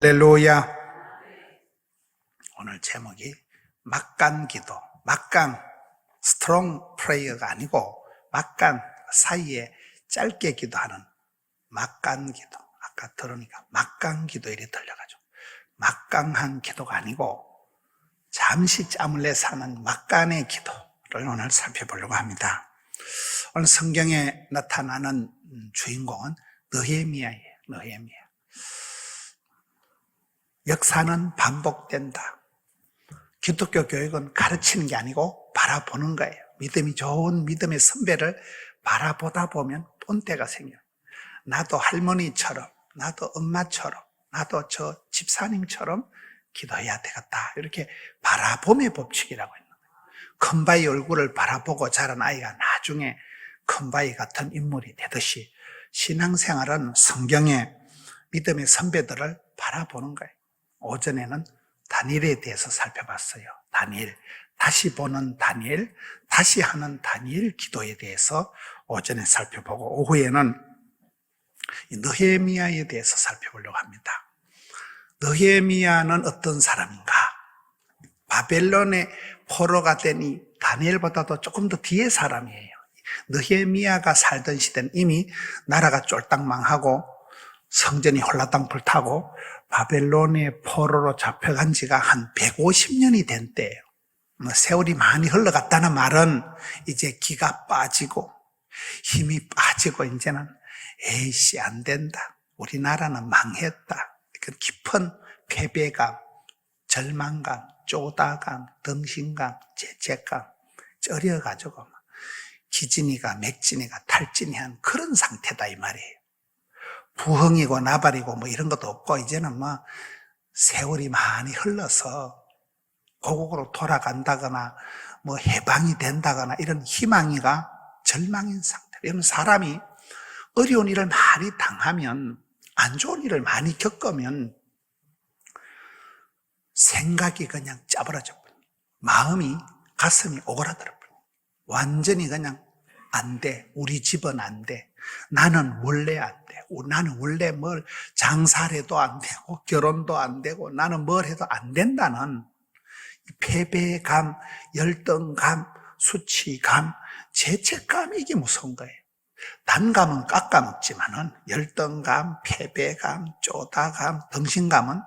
할렐루야. 오늘 제목이 막간 기도, 막간 스트롱 프레이어가 아니고 막간 사이에 짧게 기도하는 막간 기도. 아까 들으니까 막간 기도 이렇게 들려가지고 막강한 기도가 아니고 잠시 짬을 내 사는 막간의 기도를 오늘 살펴보려고 합니다. 오늘 성경에 나타나는 주인공은 느헤미야예요. 느헤미야. 역사는 반복된다. 기독교 교육은 가르치는 게 아니고 바라보는 거예요. 믿음이 좋은 믿음의 선배를 바라보다 보면 본때가 생겨요. 나도 할머니처럼, 나도 엄마처럼, 나도 저 집사님처럼 기도해야 되겠다. 이렇게 바라봄의 법칙이라고 있는 거예요. 큰바위 얼굴을 바라보고 자란 아이가 나중에 큰바위 같은 인물이 되듯이 신앙생활은 성경의 믿음의 선배들을 바라보는 거예요. 오전에는 다니엘에 대해서 살펴봤어요. 다니엘, 다시 보는 다니엘, 다시 하는 다니엘 기도에 대해서 오전에 살펴보고 오후에는 느헤미야에 대해서 살펴보려고 합니다. 느헤미야는 어떤 사람인가? 바벨론의 포로가 된 이 다니엘보다도 조금 더 뒤의 사람이에요. 느헤미야가 살던 시대는 이미 나라가 쫄딱 망하고 성전이 홀라당 불타고 바벨론의 포로로 잡혀간 지가 한 150년이 된 때예요. 세월이 많이 흘러갔다는 말은 이제 기가 빠지고 힘이 빠지고 이제는 에이씨 안 된다. 우리나라는 망했다. 그 깊은 패배감, 절망감, 쪼다감, 덩신감, 죄책감 쩔여가지고 기진이가 맥진이가 탈진이한 그런 상태다 이 말이에요. 부흥이고 나발이고 뭐 이런 것도 없고 이제는 뭐 세월이 많이 흘러서 고국으로 돌아간다거나 뭐 해방이 된다거나 이런 희망이가 절망인 상태. 이런 사람이 어려운 일을 많이 당하면 안 좋은 일을 많이 겪으면 생각이 그냥 짜부러져 버려. 마음이 가슴이 오그라들어 버려. 완전히 그냥 안 돼. 우리 집은 안 돼. 나는 원래 안 돼. 나는 원래 뭘 장사를 해도 안 되고 결혼도 안 되고 나는 뭘 해도 안 된다는 패배감, 열등감, 수치감, 죄책감 이게 무서운 거예요. 단감은 깎아먹지만은 열등감, 패배감, 쪼다감, 덩신감은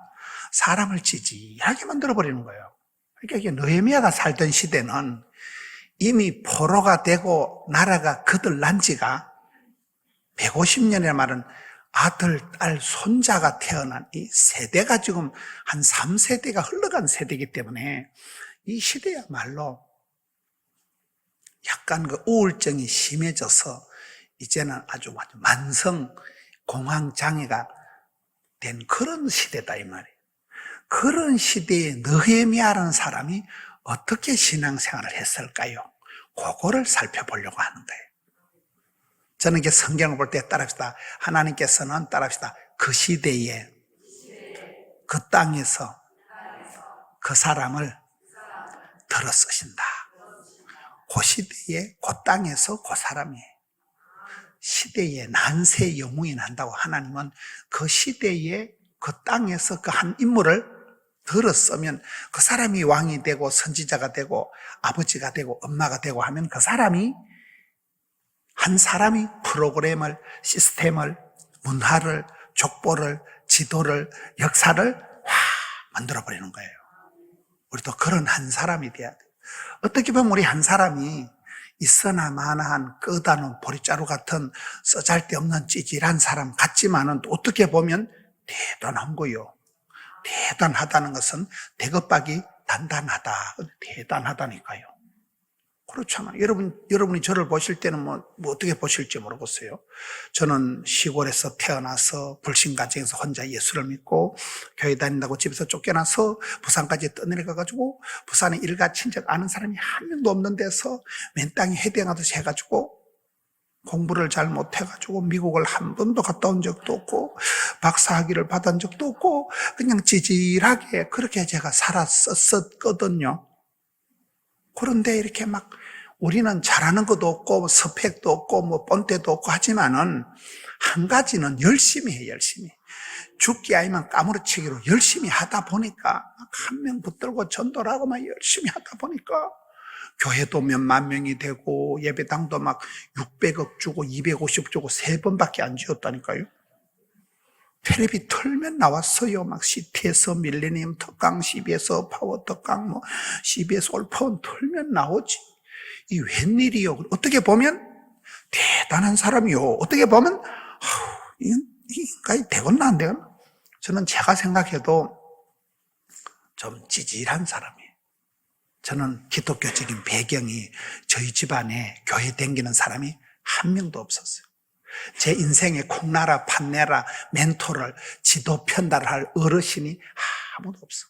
사람을 찌질하게 만들어버리는 거예요. 그러니까 이게 느헤미야가 살던 시대는 이미 포로가 되고 나라가 거들난 지가 150년이라는 말은 아들, 딸, 손자가 태어난 이 세대가 지금 한 3세대가 흘러간 세대이기 때문에 이 시대야말로 약간 그 우울증이 심해져서 이제는 아주 만성 공황장애가 된 그런 시대다 이 말이에요. 그런 시대에 느헤미야라는 사람이 어떻게 신앙생활을 했을까요? 그거를 살펴보려고 하는 거예요. 저는 이게 성경을 볼 때 따라합시다. 하나님께서는 따라합시다. 그 시대에 그 땅에서 그 사람을 들어 쓰신다. 그 시대에 그 땅에서 그 사람이에요. 시대에 난세 영웅이 난다고 하나님은 그 시대에 그 땅에서 그 한 인물을 들어 쓰면 그 사람이 왕이 되고 선지자가 되고 아버지가 되고 엄마가 되고 하면 그 사람이 한 사람이 프로그램을, 시스템을, 문화를, 족보를, 지도를, 역사를 만들어버리는 거예요. 우리도 그런 한 사람이 돼야 돼요. 어떻게 보면 우리 한 사람이 있으나 마나한 끄다놓은 보리자루 같은 쓰잘데없는 찌질한 사람 같지만은 또 어떻게 보면 대단한 거예요. 대단하다는 것은 대급박이 단단하다, 대단하다니까요. 그렇잖아요. 여러분이 저를 보실 때는 뭐 어떻게 보실지 모르겠어요. 저는 시골에서 태어나서 불신가정에서 혼자 예수를 믿고 교회 다닌다고 집에서 쫓겨나서 부산까지 떠내려가가지고 부산에 일가 친척 아는 사람이 한 명도 없는 데서 맨 땅에 헤딩하듯이 해가지고 공부를 잘 못해가지고 미국을 한 번도 갔다 온 적도 없고 박사학위를 받은 적도 없고 그냥 찌질하게 그렇게 제가 살았었거든요. 그런데 이렇게 막 우리는 잘하는 것도 없고 스펙도 없고 뭐 본때도 없고 하지만은 한 가지는 열심히 해요. 열심히 죽기 아니면 까무러치기로 열심히 하다 보니까 한 명 붙들고 전도를 하고 막 열심히 하다 보니까 교회도 몇만 명이 되고 예배당도 막 600억 주고 250억 주고 3번밖에 안 지었다니까요. 텔레비 틀면 나왔어요. 막 CT에서 밀레니엄 특강, CBS 파워 특강, 뭐 CBS 올파원 틀면 나오지. 이 웬일이요? 어떻게 보면 대단한 사람이요. 어떻게 보면 이 인간이 되겠나 안 되겠나? 저는 제가 생각해도 좀 찌질한 사람이에요. 저는 기독교적인 배경이 저희 집안에 교회 다니는 사람이 한 명도 없었어요. 제 인생에 콩나라 판내라 멘토를 지도 편달할 어르신이 아무도 없어.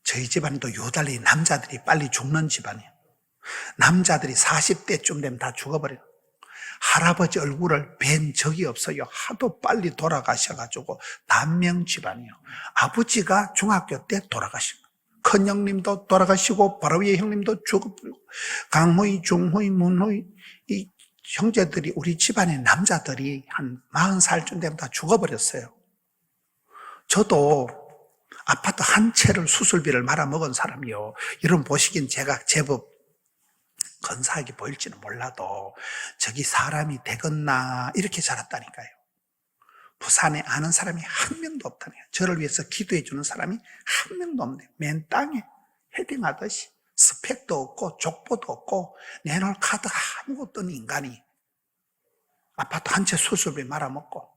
저희 집안도 요달리 남자들이 빨리 죽는 집안이에요. 남자들이 40대쯤 되면 다 죽어버려요. 할아버지 얼굴을 뵌 적이 없어요. 하도 빨리 돌아가셔가지고 단명 집안이에요. 아버지가 중학교 때 돌아가신 거예요. 큰 형님도 돌아가시고 바로 위에 형님도 죽어버리고 강호이, 중호이, 문호이 이 형제들이 우리 집안의 남자들이 한 40살쯤 되면 다 죽어버렸어요. 저도 아파트 한 채를 수술비를 말아먹은 사람이요. 여러분 보시기엔 제가 제법 근사하게 보일지는 몰라도 저기 사람이 되겠나 이렇게 자랐다니까요. 부산에 아는 사람이 한 명도 없다네요. 저를 위해서 기도해 주는 사람이 한 명도 없네요. 맨 땅에 헤딩하듯이 스펙도 없고 족보도 없고 내놓을 카드 아무것도 없는 인간이 아파트 한 채 수술비 말아먹고,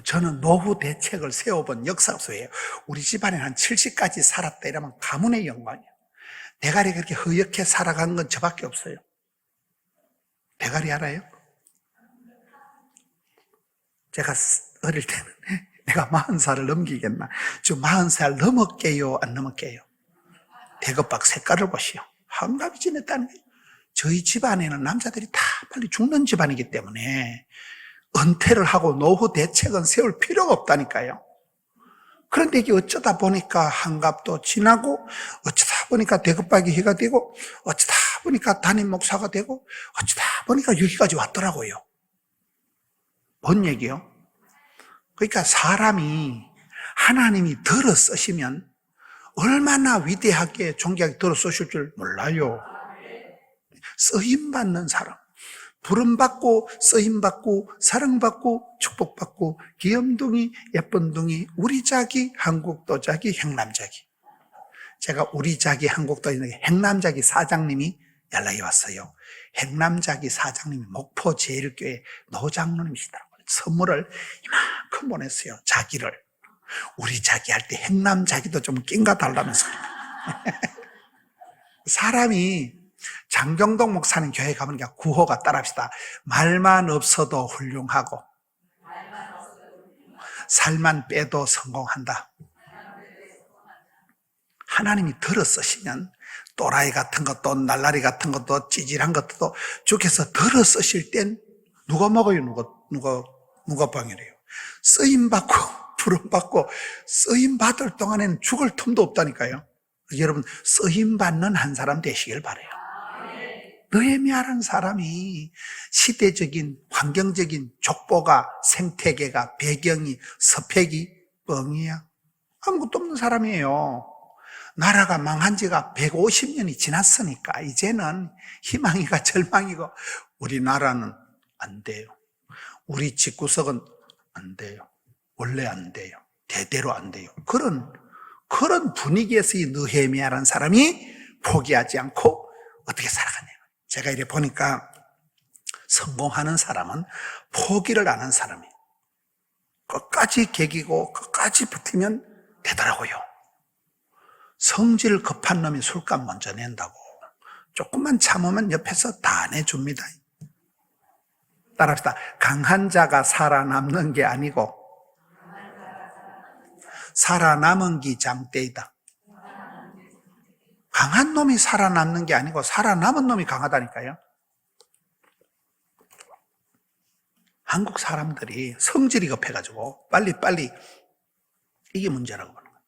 저는 노후 대책을 세워본 역사 속에 우리 집안에 한 70까지 살았다 이러면 가문의 영광이에요. 대가리 그렇게 허옇게 살아간 건 저밖에 없어요. 대가리 알아요? 제가 어릴 때는 내가 40살을 넘기겠나? 지금 40살 넘었게요? 안 넘었게요? 대급박 색깔을 보시오. 한갑이 지냈다는 거예요. 저희 집안에는 남자들이 다 빨리 죽는 집안이기 때문에 은퇴를 하고 노후 대책은 세울 필요가 없다니까요. 그런데 이게 어쩌다 보니까 한갑도 지나고 어쩌다 보니까 대급박이 해가 되고 어쩌다 보니까 담임 목사가 되고 어쩌다 보니까 여기까지 왔더라고요. 뭔 얘기요? 그러니까 사람이 하나님이 들어 쓰시면 얼마나 위대하게 존귀하게 들어 쓰실 줄 몰라요. 쓰임받는 사람, 부름받고 쓰임받고 사랑받고 축복받고 귀염둥이 예쁜둥이 우리 자기 한국도 자기 행남자기. 제가 우리 자기 한국도 행남자기 사장님이 연락이 왔어요. 행남자기 사장님이 목포 제일교회 노장로님이시더라고요. 선물을 이만큼 보냈어요. 자기를. 우리 자기 할 때 행남자기도 좀 낀가 달라면서. 사람이 장경동 목사님 교회 가보니까 구호가 따라합시다. 말만 없어도 훌륭하고 살만 빼도 성공한다. 하나님이 들어 쓰시면 또라이 같은 것도 날라리 같은 것도 찌질한 것도 주께서 들어 쓰실 땐 누가 먹어요? 누가 방해래요? 쓰임받고 부름받고 쓰임받을 동안에는 죽을 틈도 없다니까요. 여러분 쓰임받는 한 사람 되시길 바라요. 느헤미야라는 사람이 시대적인 환경적인 족보가 생태계가 배경이 스펙이 뻥이야. 아무것도 없는 사람이에요. 나라가 망한 지가 150년이 지났으니까 이제는 희망이가 절망이고 우리나라는 안 돼요. 우리 집구석은 안 돼요. 원래 안 돼요. 대대로 안 돼요. 그런 분위기에서 이 느헤미야라는 사람이 포기하지 않고 어떻게 살아가냐. 제가 이래 보니까 성공하는 사람은 포기를 안 한 사람이에요. 끝까지 개기고 끝까지 버티면 되더라고요. 성질 급한 놈이 술값 먼저 낸다고. 조금만 참으면 옆에서 다 내줍니다. 따라합시다. 강한 자가 살아남는 게 아니고 살아남은 기 장대이다. 강한 놈이 살아남는 게 아니고 살아남은 놈이 강하다니까요. 한국 사람들이 성질이 급해가지고 빨리빨리 이게 문제라고 보는 거예요.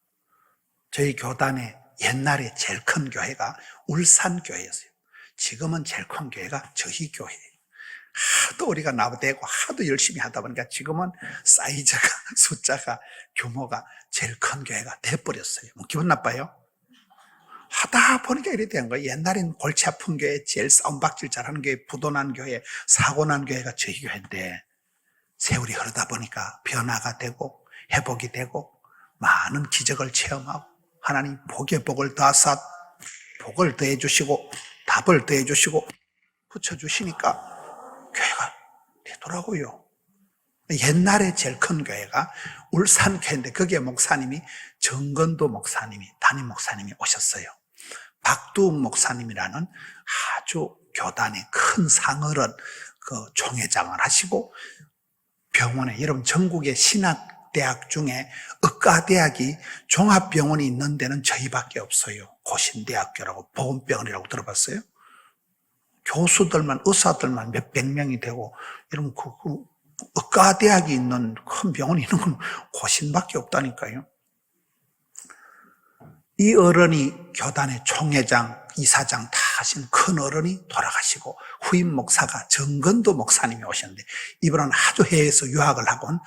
저희 교단에 옛날에 제일 큰 교회가 울산 교회였어요. 지금은 제일 큰 교회가 저희 교회예요. 하도 우리가 나부대고 하도 열심히 하다 보니까 지금은 사이즈가, 숫자가, 규모가 제일 큰 교회가 돼버렸어요. 뭐 기분 나빠요? 하다 보니까 이렇게 된 거예요. 옛날엔 골치 아픈 교회, 제일 싸움박질 잘하는 교회, 부도난 교회, 사고난 교회가 저희 교회인데 세월이 흐르다 보니까 변화가 되고 회복이 되고 많은 기적을 체험하고 하나님 복에 복을 더하사 복을 더해 주시고 답을 더해 주시고 붙여주시니까 교회가 되더라고요. 옛날에 제일 큰 교회가 울산 교회인데 거기에 목사님이 정건도 목사님이 담임 목사님이 오셨어요. 박두웅 목사님이라는 아주 교단의 큰 상어른 그 총회장을 하시고 병원에 여러분 전국의 신학대학 중에 의과대학이 종합병원이 있는 데는 저희밖에 없어요. 고신대학교라고 보건병원이라고 들어봤어요? 교수들만 의사들만 몇백 명이 되고 이런 그 의과대학이 있는 큰 병원이 있는 건 고신밖에 없다니까요. 이 어른이 교단의 총회장, 이사장 다 하신 큰 어른이 돌아가시고 후임 목사가 정건도 목사님이 오셨는데 이분은 아주 해외에서 유학을 하고는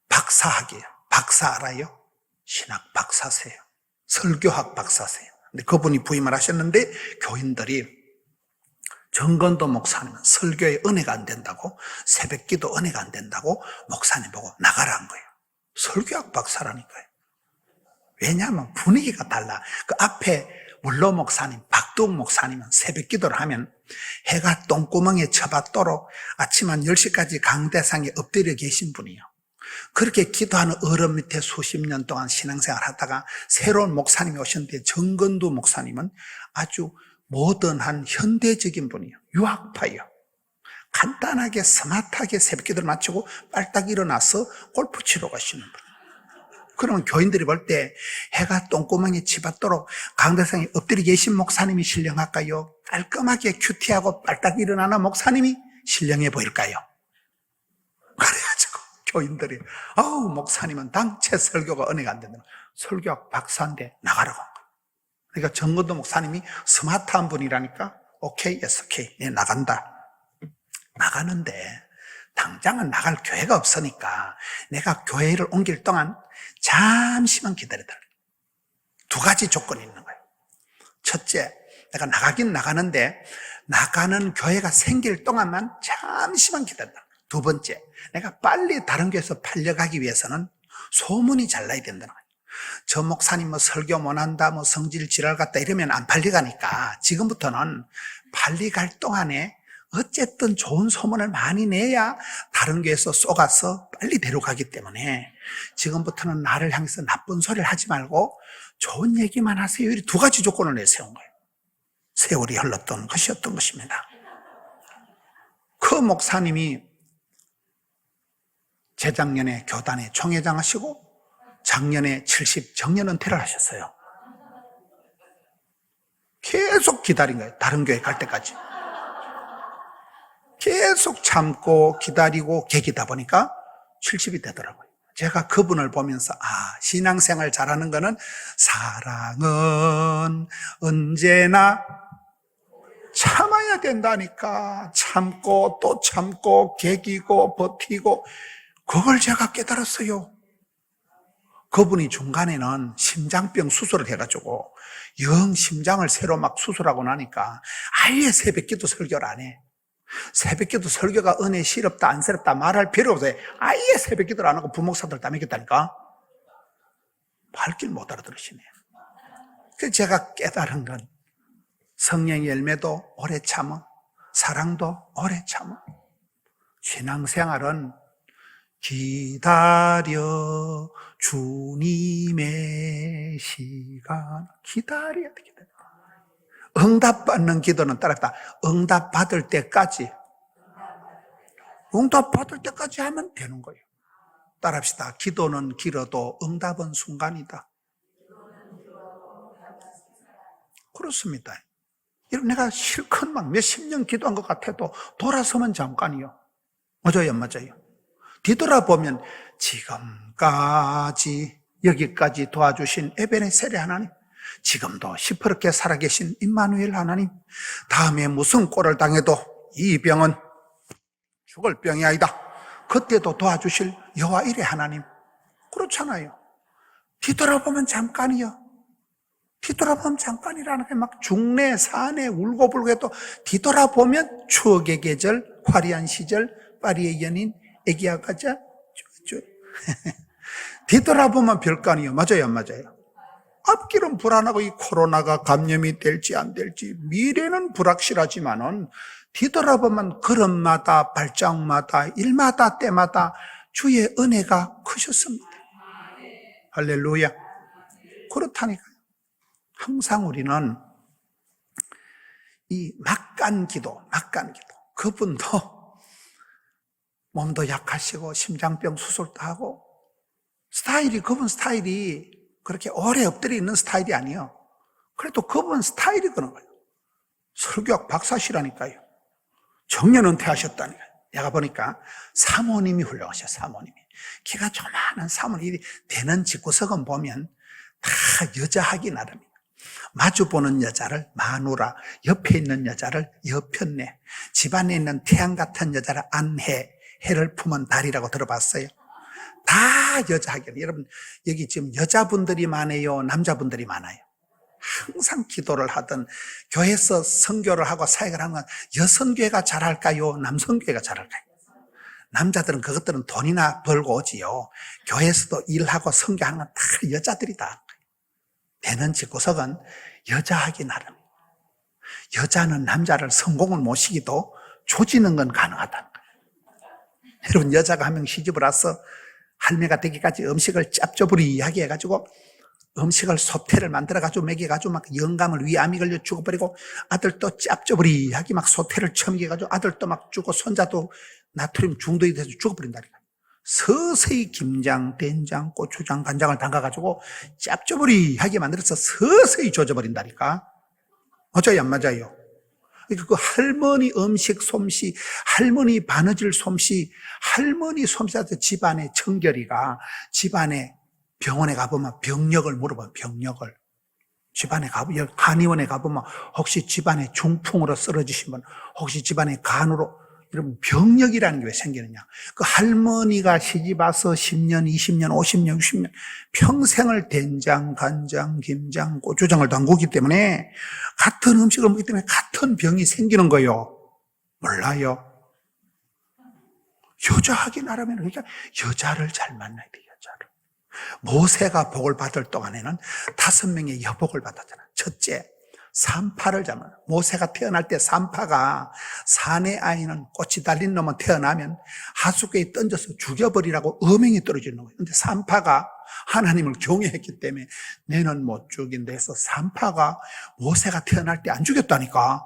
박사학이에요. 박사 알아요? 신학 박사세요. 설교학 박사세요. 근데 그분이 부임을 하셨는데 교인들이 정건도 목사님은 설교에 은혜가 안 된다고 새벽기도 은혜가 안 된다고 목사님 보고 나가라 한 거예요. 설교학 박사라니까요. 왜냐하면 분위기가 달라. 그 앞에 원로 목사님, 박두웅 목사님은 새벽 기도를 하면 해가 똥구멍에 쳐받도록 아침 한 10시까지 강대상에 엎드려 계신 분이에요. 그렇게 기도하는 어른 밑에 수십 년 동안 신앙생활 하다가 새로운 목사님이 오셨는데 정건도 목사님은 아주 모던한 현대적인 분이에요. 유학파예요. 간단하게 스마트하게 새벽 기도를 마치고 빨딱 일어나서 골프 치러 가시는 분. 그러면 교인들이 볼 때 해가 똥구멍에 치받도록 강대상에 엎드려 계신 목사님이 신령할까요? 깔끔하게 큐티하고 빨딱 일어나는 목사님이 신령해 보일까요? 그래가지고 교인들이 아우 목사님은 당체 설교가 은혜가 안 된다. 설교학 박사인데 나가라고 한 거예요. 그러니까 정건도 목사님이 스마트한 분이라니까 오케이, 예스, 오케이, 네, 나간다. 나가는데 당장은 나갈 교회가 없으니까 내가 교회를 옮길 동안 잠시만 기다려달라. 두 가지 조건이 있는 거예요. 첫째, 내가 나가긴 나가는데 나가는 교회가 생길 동안만 잠시만 기다려달라. 두 번째, 내가 빨리 다른 교회에서 팔려가기 위해서는 소문이 잘 나야 된다는 거예요. 저 목사님 뭐 설교 못한다, 뭐 성질 지랄 같다 이러면 안 팔려가니까 지금부터는 팔려갈 동안에 어쨌든 좋은 소문을 많이 내야 다른 교회에서 쏘가서 빨리 데려가기 때문에 지금부터는 나를 향해서 나쁜 소리를 하지 말고 좋은 얘기만 하세요. 이 두 가지 조건을 내세운 거예요. 세월이 흘렀던 것이었던 것입니다. 그 목사님이 재작년에 교단의 총회장 하시고 작년에 70 정년 은퇴를 하셨어요. 계속 기다린 거예요. 다른 교회 갈 때까지. 계속 참고 기다리고 계기다 보니까 70이 되더라고요. 제가 그분을 보면서 신앙생활 잘하는 거는 사랑은 언제나 참아야 된다니까. 참고 또 참고 계기고 버티고 그걸 제가 깨달았어요. 그분이 중간에는 심장병 수술을 해가지고 영 심장을 새로 막 수술하고 나니까 아예 새벽기도 설교를 안 해. 새벽기도 설교가 은혜 시럽다 안쓰럽다 말할 필요 없어요. 아예 새벽기도를 안 하고 부목사들 다 먹였다니까. 발길 못 알아들으시네. 그래서 제가 깨달은 건 성령의 열매도 오래 참어, 사랑도 오래 참어. 신앙생활은 기다려 주님의 시간. 기다려야 돼. 응답받는 기도는 따랐다. 응답받을 때까지 하면 되는 거예요. 따라합시다. 기도는 길어도 응답은 순간이다. 그렇습니다. 내가 실컷 막 몇십 년 기도한 것 같아도 돌아서면 잠깐이요. 맞아요, 맞아요. 뒤돌아보면 지금까지 여기까지 도와주신 에베네셀의 하나님, 지금도 시퍼렇게 살아계신 임마누엘 하나님, 다음에 무슨 꼴을 당해도 이 병은 죽을 병이 아니다. 그때도 도와주실 여호와 이레 하나님. 그렇잖아요. 뒤돌아보면 잠깐이요. 뒤돌아보면 잠깐이라는 게 막 중내 산에 울고불고 해도 뒤돌아보면 추억의 계절, 화려한 시절, 파리의 연인, 애기야 가자. 뒤돌아보면 별거 아니에요. 맞아요, 안 맞아요? 앞길은 불안하고 이 코로나가 감염이 될지 안 될지 미래는 불확실하지만은 뒤돌아보면 걸음마다 발장마다 일마다 때마다 주의 은혜가 크셨습니다. 할렐루야. 그렇다니까요. 항상 우리는 이 막간 기도, 그분도 몸도 약하시고 심장병 수술도 하고 그분 스타일이 그렇게 오래 엎드려 있는 스타일이 아니에요. 그래도 그분 스타일이 그런 거예요. 설교학 박사시라니까요. 정년 은퇴하셨다니까요. 내가 보니까 사모님이 훌륭하셔요. 사모님이. 키가 조만한 사모님이 되는 집구석은 보면 다 여자 하기 나름이에요. 마주보는 여자를 마누라, 옆에 있는 여자를 여편네, 집안에 있는 태양 같은 여자를 안해, 해를 품은 달이라고 들어봤어요? 다 여자 하기. 여러분 여기 지금 여자분들이 많아요, 남자분들이 많아요? 항상 기도를 하든 교회에서 선교를 하고 사역을 하는 건 여성교회가 잘할까요, 남성교회가 잘할까요? 남자들은 그것들은 돈이나 벌고 오지요. 교회에서도 일하고 선교하는 건 다 여자들이다. 되는 집구석은 여자 하기 나름. 여자는 남자를 성공을 모시기도 조지는 건 가능하다는 거예요. 여러분 여자가 한 명 시집을 와서 할매가 되기까지 음식을 짭조부리하게 해가지고 음식을 소태를 만들어가지고 먹여가지고 막 영감을 위암이 걸려 죽어버리고 아들도 짭조부리하게 막 소태를 처먹여가지고 아들도 막 죽고 손자도 나트륨 중독이 돼서 죽어버린다니까. 서서히 김장, 된장, 고추장, 간장을 담가가지고 짭조부리하게 만들어서 서서히 조져버린다니까. 맞아요, 안 맞아요? 그 할머니 음식 솜씨, 할머니 바느질 솜씨, 할머니 솜씨한테 집안의 청결이가, 집안에 병원에 가보면 병력을 물어봐요, 병력을. 집안에 가보면, 한의원에 가보면 혹시 집안에 중풍으로 쓰러지신 분, 혹시 집안에 간으로, 여러분 병력이라는 게 왜 생기느냐. 그 할머니가 시집와서 10년, 20년, 50년, 60년 평생을 된장, 간장, 김장, 고추장을 담그기 때문에 같은 음식을 먹기 때문에 같은 병이 생기는 거예요. 몰라요. 여자 하기 나름에는 그러니까 여자를 잘 만나야 돼. 여자를. 모세가 복을 받을 동안에는 5명의 여복을 받았잖아. 첫째, 산파를 잡는. 모세가 태어날 때 산파가 산의 아이는 꽃이 달린 놈은 태어나면 하수구에 던져서 죽여버리라고 어명이 떨어지는 거예요. 그런데 산파가 하나님을 경외했기 때문에 내는 못 죽인다 해서 산파가 모세가 태어날 때 안 죽였다니까.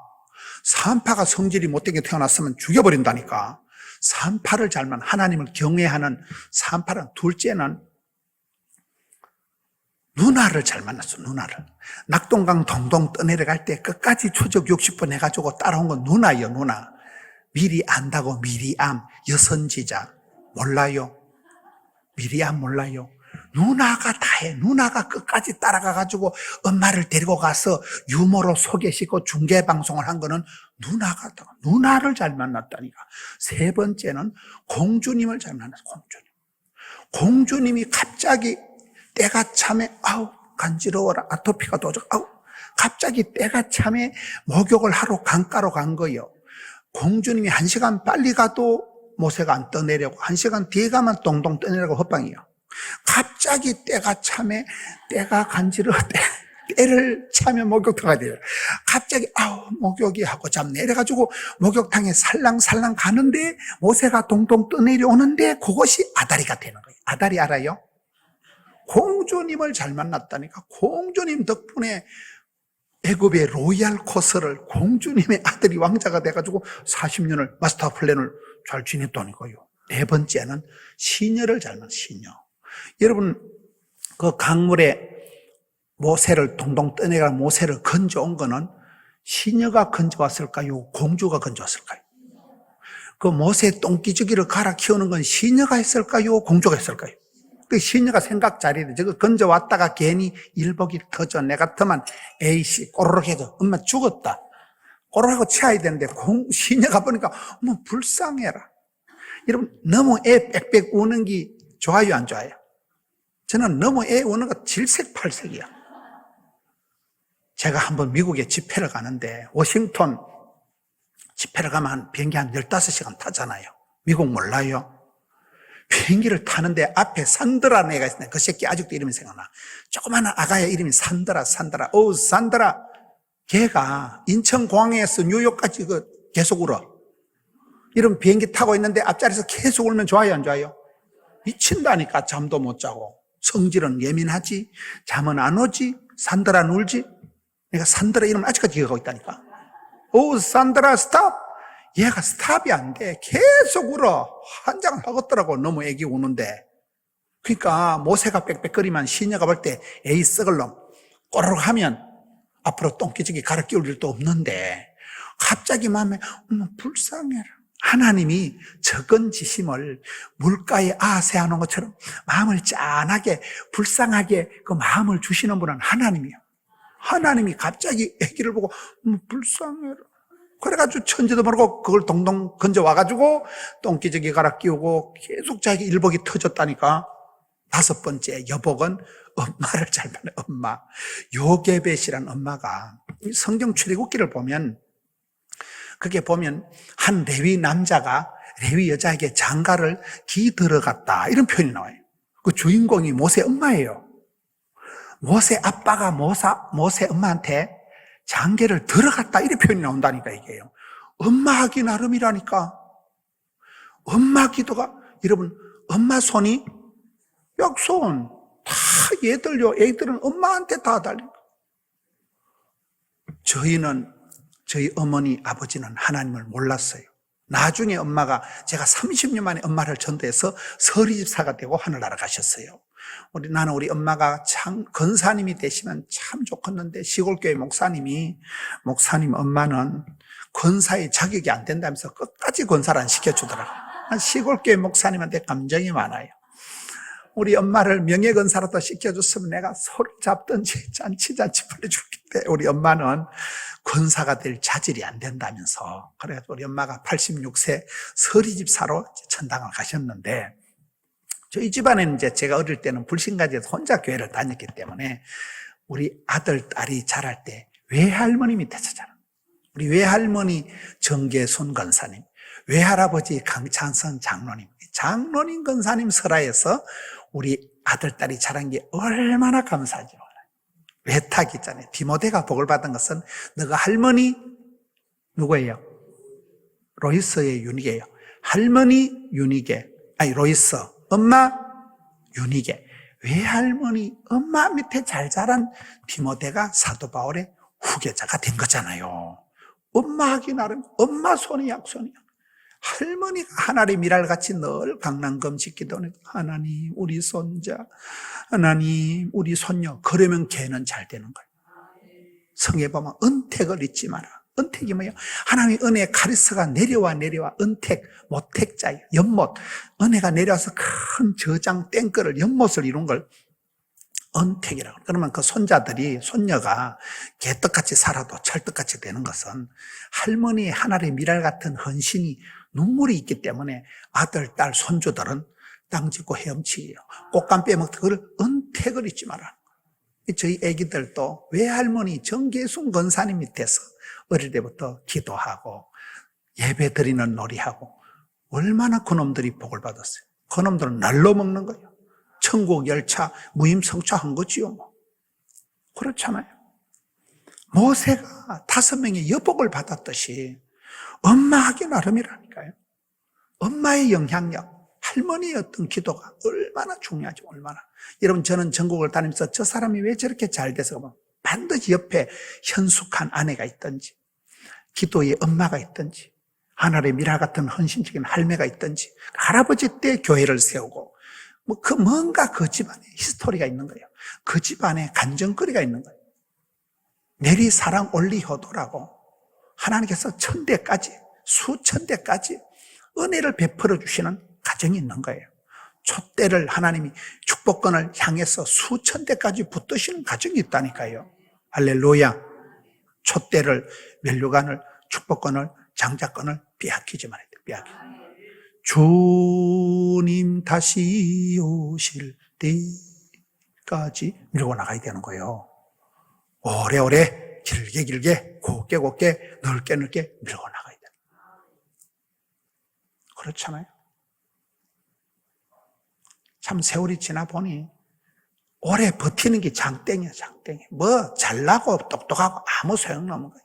산파가 성질이 못된 게 태어났으면 죽여버린다니까. 산파를 잘만 하나님을 경외하는 산파는. 둘째는 누나를 잘 만났어. 누나를. 낙동강 동동 떠내려갈 때 끝까지 추적 60번 해가지고 따라온 건 누나예요. 누나. 미리 안다고. 미리암. 여선지자. 몰라요? 미리암 몰라요? 누나가 다해. 누나가 끝까지 따라가가지고 엄마를 데리고 가서 유머로 소개시키고 중계방송을 한 거는 누나가 다. 누나를 잘 만났다니까. 세 번째는 공주님을 잘 만났어. 공주님. 공주님이 갑자기 때가 참에 아우 간지러워라, 아토피가 도적, 아우 갑자기 때가 참에 목욕을 하러 강가로 간 거예요. 공주님이 1시간 빨리 가도 모세가 안 떠내려고 1시간 뒤에 가면 동동 떠내려고 헛방이에요. 갑자기 때가 참에 때가 간지러워 때를 차며 목욕탕 가야 돼요. 갑자기 아우 목욕이 하고 잠 내려가지고 목욕탕에 살랑살랑 가는데 모세가 동동 떠내려오는데 그것이 아다리가 되는 거예요. 아다리 알아요? 공주님을 잘 만났다니까. 공주님 덕분에 애굽의 로얄 코스를 공주님의 아들이 왕자가 돼가지고 40년을 마스터 플랜을 잘 지냈다니까요. 네 번째는 시녀를 잘 만났어요. 시녀. 여러분 그 강물에 모세를 동동 떠내가 모세를 건져온 거는 시녀가 건져왔을까요? 공주가 건져왔을까요? 그 모세 똥기저귀를 갈아 키우는 건 시녀가 했을까요? 공주가 했을까요? 그 시녀가 생각 잘해야 돼. 저거 건져왔다가 괜히 일복이 터져. 내 같으면 에이씨 꼬르륵 해서 엄마 죽었다. 꼬르륵 하고 치워야 되는데 시녀가 보니까 어머 불쌍해라. 여러분, 너무 애 빽빽 우는 게 좋아요, 안 좋아요? 저는 너무 애 우는 거 질색팔색이야. 제가 한번 미국에 집회를 가는데, 워싱턴 집회를 가면 비행기 한 15시간 타잖아요. 미국 몰라요? 비행기를 타는데 앞에 산드라는 애가 있어요. 그 새끼 아직도 이름이 생각나. 조그마한 아가의 이름이 산드라. 산드라. 걔가 인천공항에서 뉴욕까지 계속 울어. 이런 비행기 타고 있는데 앞자리에서 계속 울면 좋아요, 안 좋아요? 미친다니까. 잠도 못 자고. 성질은 예민하지. 잠은 안 오지. 산드라 울지. 내가 산드라 이름 아직까지 기억하고 있다니까. 산드라 스탑. 얘가 스탑이 안 돼. 계속 울어. 환장을 하겠더라고. 너무 애기 우는데. 그러니까 모세가 빽빽거리면 시녀가 볼 때 에이 썩을 놈 꼬르륵 하면 앞으로 똥기저귀 갈아 끼울 일도 없는데 갑자기 마음에 불쌍해라. 하나님이 적은 지심을 물가에 세워놓은 것처럼 마음을 짠하게 불쌍하게 그 마음을 주시는 분은 하나님이에요. 하나님이 갑자기 아기를 보고 불쌍해라. 그래가지고 천지도 모르고 그걸 동동 건져와가지고 똥기저귀 갈아 끼우고 계속 자기 일복이 터졌다니까. 5번째 여복은 엄마를 잘 보내. 엄마. 요게벳이란 엄마가 성경 출애굽기를 보면 그게 보면 한 레위 남자가 레위 여자에게 장가를 기 들어갔다 이런 표현이 나와요. 그 주인공이 모세 엄마예요. 모세 아빠가 모세 엄마한테 장계를 들어갔다 이런 표현이 나온다니까 이게요. 엄마하기 나름이라니까. 엄마 기도가 여러분 엄마 손이 약손 다 얘들요. 애들은 엄마한테 다 달린 거. 저희 어머니 아버지는 하나님을 몰랐어요. 나중에 엄마가 제가 30년 만에 엄마를 전도해서 서리집사가 되고 하늘나라 가셨어요. 나는 우리 엄마가 참 권사님이 되시면 참 좋겠는데 시골교회 목사님 엄마는 권사의 자격이 안 된다면서 끝까지 권사를 안 시켜주더라고요. 시골교회 목사님한테 감정이 많아요. 우리 엄마를 명예건사라도 시켜줬으면 내가 소를 잡든지 잔치 벌려줄게. 우리 엄마는 권사가 될 자질이 안 된다면서. 그래서 우리 엄마가 86세 서리집사로 천당을 가셨는데 저희 집안에는 이제 제가 어릴 때는 불신가지에서 혼자 교회를 다녔기 때문에 우리 아들, 딸이 자랄 때 외할머니 밑에서 자라. 우리 외할머니 정계순 권사님, 외할아버지 강찬선 장로님 권사님 설화에서 우리 아들, 딸이 자란 게 얼마나 감사한지 몰라요. 외탁 있잖아요. 디모데가 복을 받은 것은 너가 할머니 누구예요? 로이스의 유니게예요. 할머니 유니게, 로이스, 엄마 유니게. 외할머니 엄마 밑에 잘 자란 디모데가 사도 바울의 후계자가 된 거잖아요. 엄마 하기 나름 엄마 손이 약손이야. 할머니가 하나님의 미랄같이 늘 강난금 짓기도 하는 하나님 우리 손자, 하나님 우리 손녀. 그러면 걔는 잘 되는 거예요. 성에 보면 은택을 잊지 마라. 은택이 뭐예요? 하나님의 은혜의 카리스가 내려와 은택, 모택자예요. 연못. 은혜가 내려와서 큰 저장 땡글을 연못을 이룬 걸 은택이라고. 그러면 그 손녀가 개떡같이 살아도 찰떡같이 되는 것은 할머니의 하나님의 미랄 같은 헌신이 눈물이 있기 때문에 아들, 딸, 손주들은 땅 짓고 헤엄치요. 꽃감 빼먹듯 그걸 은택을 잊지 마라. 저희 애기들도 외할머니 정계순 권사님 밑에서 어릴 때부터 기도하고 예배 드리는 놀이하고 얼마나 그놈들이 복을 받았어요. 그놈들은 날로 먹는 거예요. 천국 열차 무임성취한 거지요. 뭐. 그렇잖아요. 모세가 5명의 여복을 받았듯이 엄마 하기 나름이라니까요. 엄마의 영향력, 할머니의 어떤 기도가 얼마나 중요하죠. 얼마나. 여러분 저는 전국을 다니면서 저 사람이 왜 저렇게 잘 돼서 뭐 반드시 옆에 현숙한 아내가 있든지 기도의 엄마가 있든지 하늘의 미라 같은 헌신적인 할매가 있든지 할아버지 때 교회를 세우고 뭔가 그 집안에 히스토리가 있는 거예요. 그 집안에 간증거리가 있는 거예요. 내리 사랑 올리 효도라고 하나님께서 수천 대까지 은혜를 베풀어 주시는 가정이 있는 거예요. 촛대를 하나님이 축복권을 향해서 수천 대까지 붙드시는 가정이 있다니까요. 할렐루야. 촛대를 면류관을 축복권을 장자권을 빼앗기지 말아야 돼요. 주님 다시 오실 때까지 밀고 나가야 되는 거예요. 오래오래 길게 곱게 넓게 밀고 나가야 돼요. 그렇잖아요. 참 세월이 지나 보니 오래 버티는 게 장땡이야. 뭐 잘나고 똑똑하고 아무 소용없는 거예요.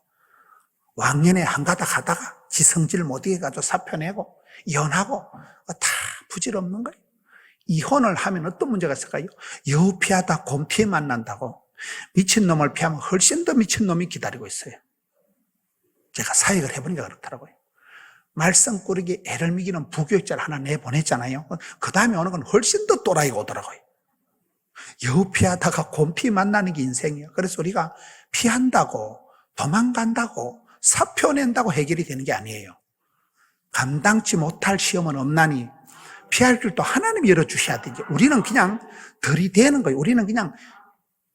왕년에 한가닥 하다가 지 성질 못 이겨가지고 사표내고 이혼하고 다 부질없는 거예요. 이혼을 하면 어떤 문제가 있을까요? 여우 피하다 곰 피해 만난다고 미친놈을 피하면 훨씬 더 미친놈이 기다리고 있어요. 제가 사역을 해보니까 그렇더라고요. 말썽꾸러기 애를 미기는 부교육자를 하나 내보냈잖아요. 그 다음에 오는 건 훨씬 더 또라이가 오더라고요. 여우 피하다가 곰 피 만나는 게 인생이에요. 그래서 우리가 피한다고 도망간다고 사표 낸다고 해결이 되는 게 아니에요. 감당치 못할 시험은 없나니 피할 길도 하나님이 열어주셔야 되지. 우리는 그냥 들이대는 거예요. 우리는 그냥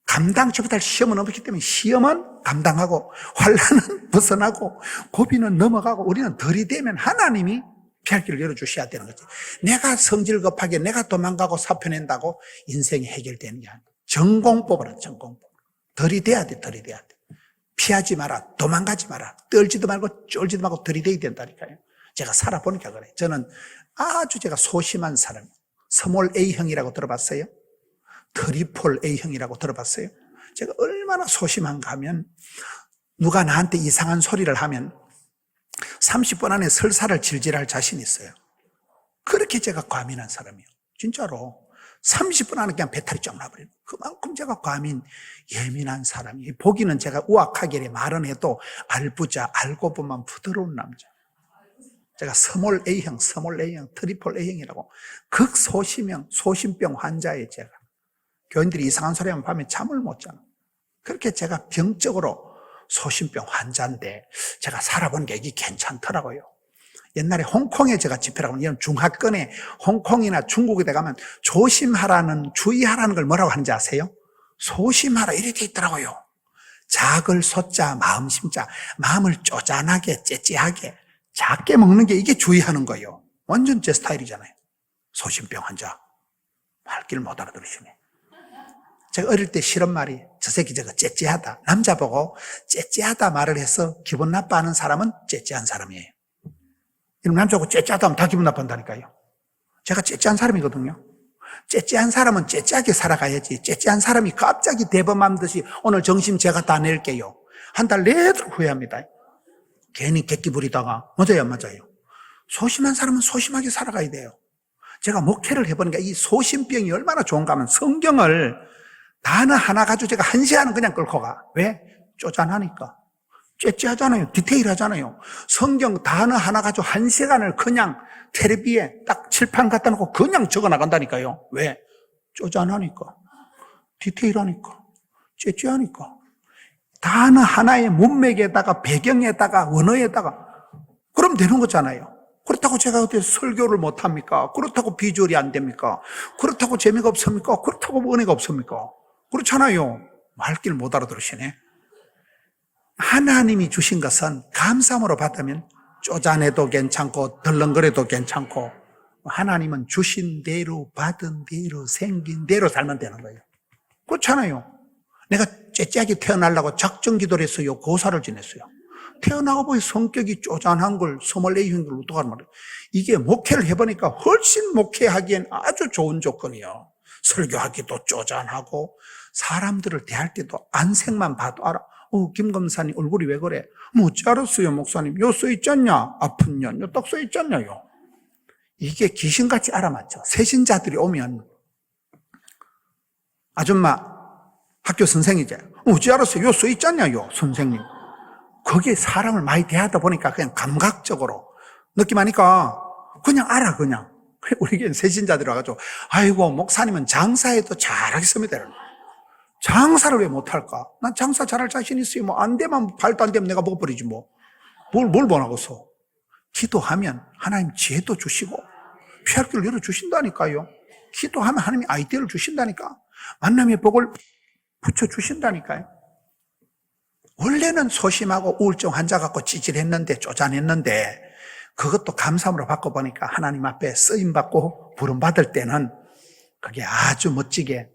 감당치 못할 시험은 없기 때문에 시험은 감당하고 환난은 벗어나고 고비는 넘어가고 우리는 들이대면 하나님이 피할 길을 열어주셔야 되는 거지. 내가 성질 급하게 내가 도망가고 사표 낸다고 인생이 해결되는 게 아니에요. 전공법으로 전공법. 들이대야 돼. 피하지 마라. 도망가지 마라. 떨지도 말고 쫄지도 말고 들이대야 된다니까요. 제가 살아보니까 그래요. 저는 아주 제가 소심한 사람이에요. 스몰 A형이라고 들어봤어요? 트리플 A형이라고 들어봤어요? 제가 얼마나 소심한가 하면 누가 나한테 이상한 소리를 하면 30분 안에 설사를 질질할 자신이 있어요. 그렇게 제가 과민한 사람이에요. 진짜로 30분 안에 그냥 배탈이 쫙 나버려요. 그만큼 제가 예민한 사람이에요. 보기는 제가 우악하게 말은 해도 알부자, 알고 보면 부드러운 남자. 제가 스몰 A형, 트리플 A형이라고 극소심형, 소심병 환자예요. 제가 교인들이 이상한 소리 하면 밤에 잠을 못 자요. 그렇게 제가 병적으로 소심병 환자인데 제가 살아보니까 이게 괜찮더라고요. 옛날에 홍콩에 제가 집회를 하면 이런 중하권에 홍콩이나 중국에 가면 조심하라는, 주의하라는 걸 뭐라고 하는지 아세요? 소심하라 이렇게 돼 있더라고요. 작을 소자, 마음 심자, 마음을 쪼잔하게, 째째하게, 작게 먹는 게 이게 주의하는 거예요. 완전 제 스타일이잖아요. 소심병 환자. 말귀를 못 알아들으시네. 제가 어릴 때 싫은 말이 저 새끼 저거 째째하다. 남자 보고 째째하다 말을 해서 기분 나빠하는 사람은 째째한 사람이에요. 이런 남자하고 째째하다 하면 다 기분 나빠한다니까요. 제가 째째한 사람이거든요. 째째한 사람은 째째하게 살아가야지. 째째한 사람이 갑자기 대범한 듯이 오늘 점심 제가 다 낼게요. 한 달 내도록 후회합니다. 괜히 객기 부리다가 맞아요. 소심한 사람은 소심하게 살아가야 돼요. 제가 목회를 해보니까 이 소심병이 얼마나 좋은가 하면 성경을 단어 하나 가지고 제가 1시간은 그냥 끌고 가. 왜? 쪼잔하니까. 째째하잖아요. 디테일하잖아요. 성경 단어 하나 가지고 1시간을 그냥 텔레비에 딱 칠판 갖다 놓고 그냥 적어 나간다니까요. 왜? 쪼잔하니까. 디테일하니까. 째째하니까. 단어 하나의 문맥에다가 배경에다가 원어에다가 그럼 되는 거잖아요. 그렇다고 제가 어떻게 설교를 못합니까? 그렇다고 비주얼이 안 됩니까? 그렇다고 재미가 없습니까? 그렇다고 은혜가 없습니까? 그렇잖아요. 말귀를 못 알아들으시네. 하나님이 주신 것은 감사함으로 받으면 쪼잔해도 괜찮고 덜렁거려도 괜찮고 하나님은 주신 대로 받은 대로 생긴 대로 살면 되는 거예요. 그렇잖아요. 내가 째째하게 태어나려고 작정기도를 했어요. 고사를 지냈어요. 태어나고 보니 성격이 쪼잔한 걸 스몰 A형인 걸 어떡하란 말이에요. 이게 목회를 해보니까 훨씬 목회하기엔 아주 좋은 조건이에요. 설교하기도 쪼잔하고 사람들을 대할 때도 안색만 봐도 알아. 김 검사님 얼굴이 왜 그래? 뭐 어찌 알았어요 목사님? 요 써있잖냐? 아픈 년 요 딱 써있잖냐요. 이게 귀신같이 알아맞죠. 세신자들이 오면 아줌마 학교 선생이죠. 어찌 알았어요? 요 써있잖냐요 선생님. 그게 사람을 많이 대하다 보니까 그냥 감각적으로 느낌하니까 그냥 알아 그냥. 우리 세신자들이 와가지고 아이고 목사님은 장사해도 잘하겠습니다. 장사를 왜 못할까? 난 장사 잘할 자신 있어요. 뭐 안 되면 발도 안 되면 내가 먹어버리지 뭐. 뭘 원하고서. 기도하면 하나님 지혜도 주시고 피할 길을 열어주신다니까요. 기도하면 하나님이 아이디어를 주신다니까. 만남의 복을 붙여주신다니까요. 원래는 소심하고 우울증 환자 같고 찌질했는데 쪼잔했는데 그것도 감사함으로 바꿔보니까 하나님 앞에 쓰임받고 부름받을 때는 그게 아주 멋지게,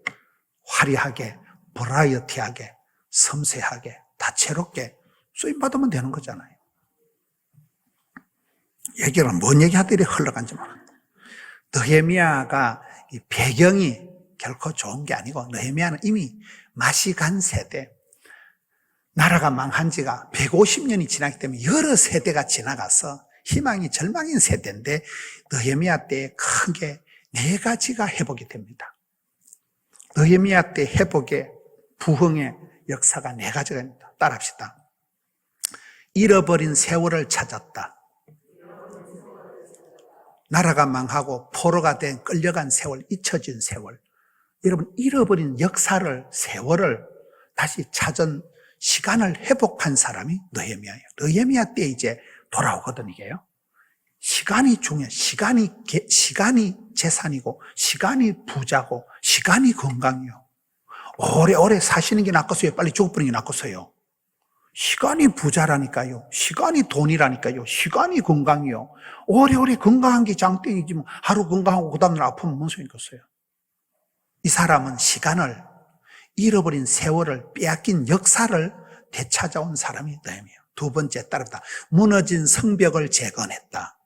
화려하게, 버라이어티하게, 섬세하게, 다채롭게 쓰임받으면 되는 거잖아요. 얘기를 뭔 얘기하더니 흘러간지 모르겠어요. 느헤미야가 이 배경이 결코 좋은 게 아니고, 느헤미야는 이미 맛이 간 세대, 나라가 망한 지가 150년이 지났기 때문에 여러 세대가 지나가서 희망이 절망인 세대인데, 느헤미야 때에 크게 네 가지가 회복이 됩니다. 느헤미야 때 회복의 부흥의 역사가 네 가지가 있습니다. 따라합시다. 잃어버린 세월을 찾았다. 나라가 망하고 포로가 된 끌려간 세월, 잊혀진 세월. 여러분, 잃어버린 역사를, 세월을 다시 찾은 시간을 회복한 사람이 느헤미야예요. 느헤미야 때 이제 돌아오거든, 이게요. 시간이 중요해. 시간이 재산이고, 시간이 부자고, 시간이 건강이요. 오래오래 사시는 게 낫겠어요? 빨리 죽어버리는 게 낫겠어요? 시간이 부자라니까요. 시간이 돈이라니까요. 시간이 건강이요. 오래오래 건강한 게 장땡이지 뭐 하루 건강하고 그 다음날 아프면 뭔 소용이겠어요? 이 사람은 시간을, 잃어버린 세월을, 빼앗긴 역사를 되찾아온 사람이 느헤미야. 두 번째 따르다. 무너진 성벽을 재건했다.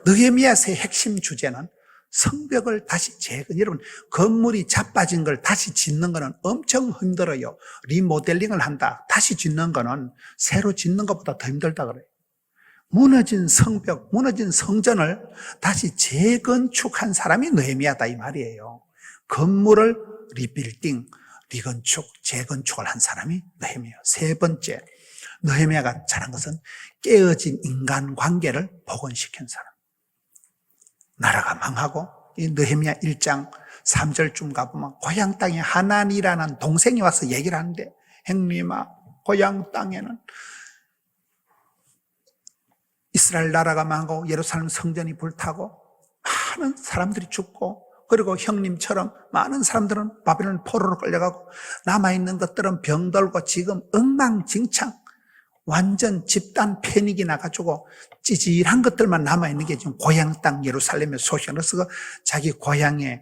느헤미야의 핵심 주제는 성벽을 다시 여러분, 건물이 자빠진 걸 다시 짓는 거는 엄청 힘들어요. 리모델링을 한다. 다시 짓는 거는 새로 짓는 것보다 더 힘들다 그래요. 무너진 성벽, 무너진 성전을 다시 재건축한 사람이 느헤미야다 이 말이에요. 건물을 리빌딩, 리건축, 재건축을 한 사람이 느헤미야. 세 번째, 느헤미야가 잘한 것은 깨어진 인간관계를 복원시킨 사람. 나라가 망하고 이 느헤미야 1장 3절쯤 가보면 고향 땅에 하난이라는 동생이 와서 얘기를 하는데, 형님아, 고향 땅에는 이스라엘 나라가 망하고 예루살렘 성전이 불타고 많은 사람들이 죽고, 그리고 형님처럼 많은 사람들은 바벨론 포로로 끌려가고, 남아있는 것들은 병들고 지금 엉망진창, 완전 집단 패닉이 나가지고 찌질한 것들만 남아있는 게 지금 고향 땅 예루살렘의 소식을, 그래서 자기 고향에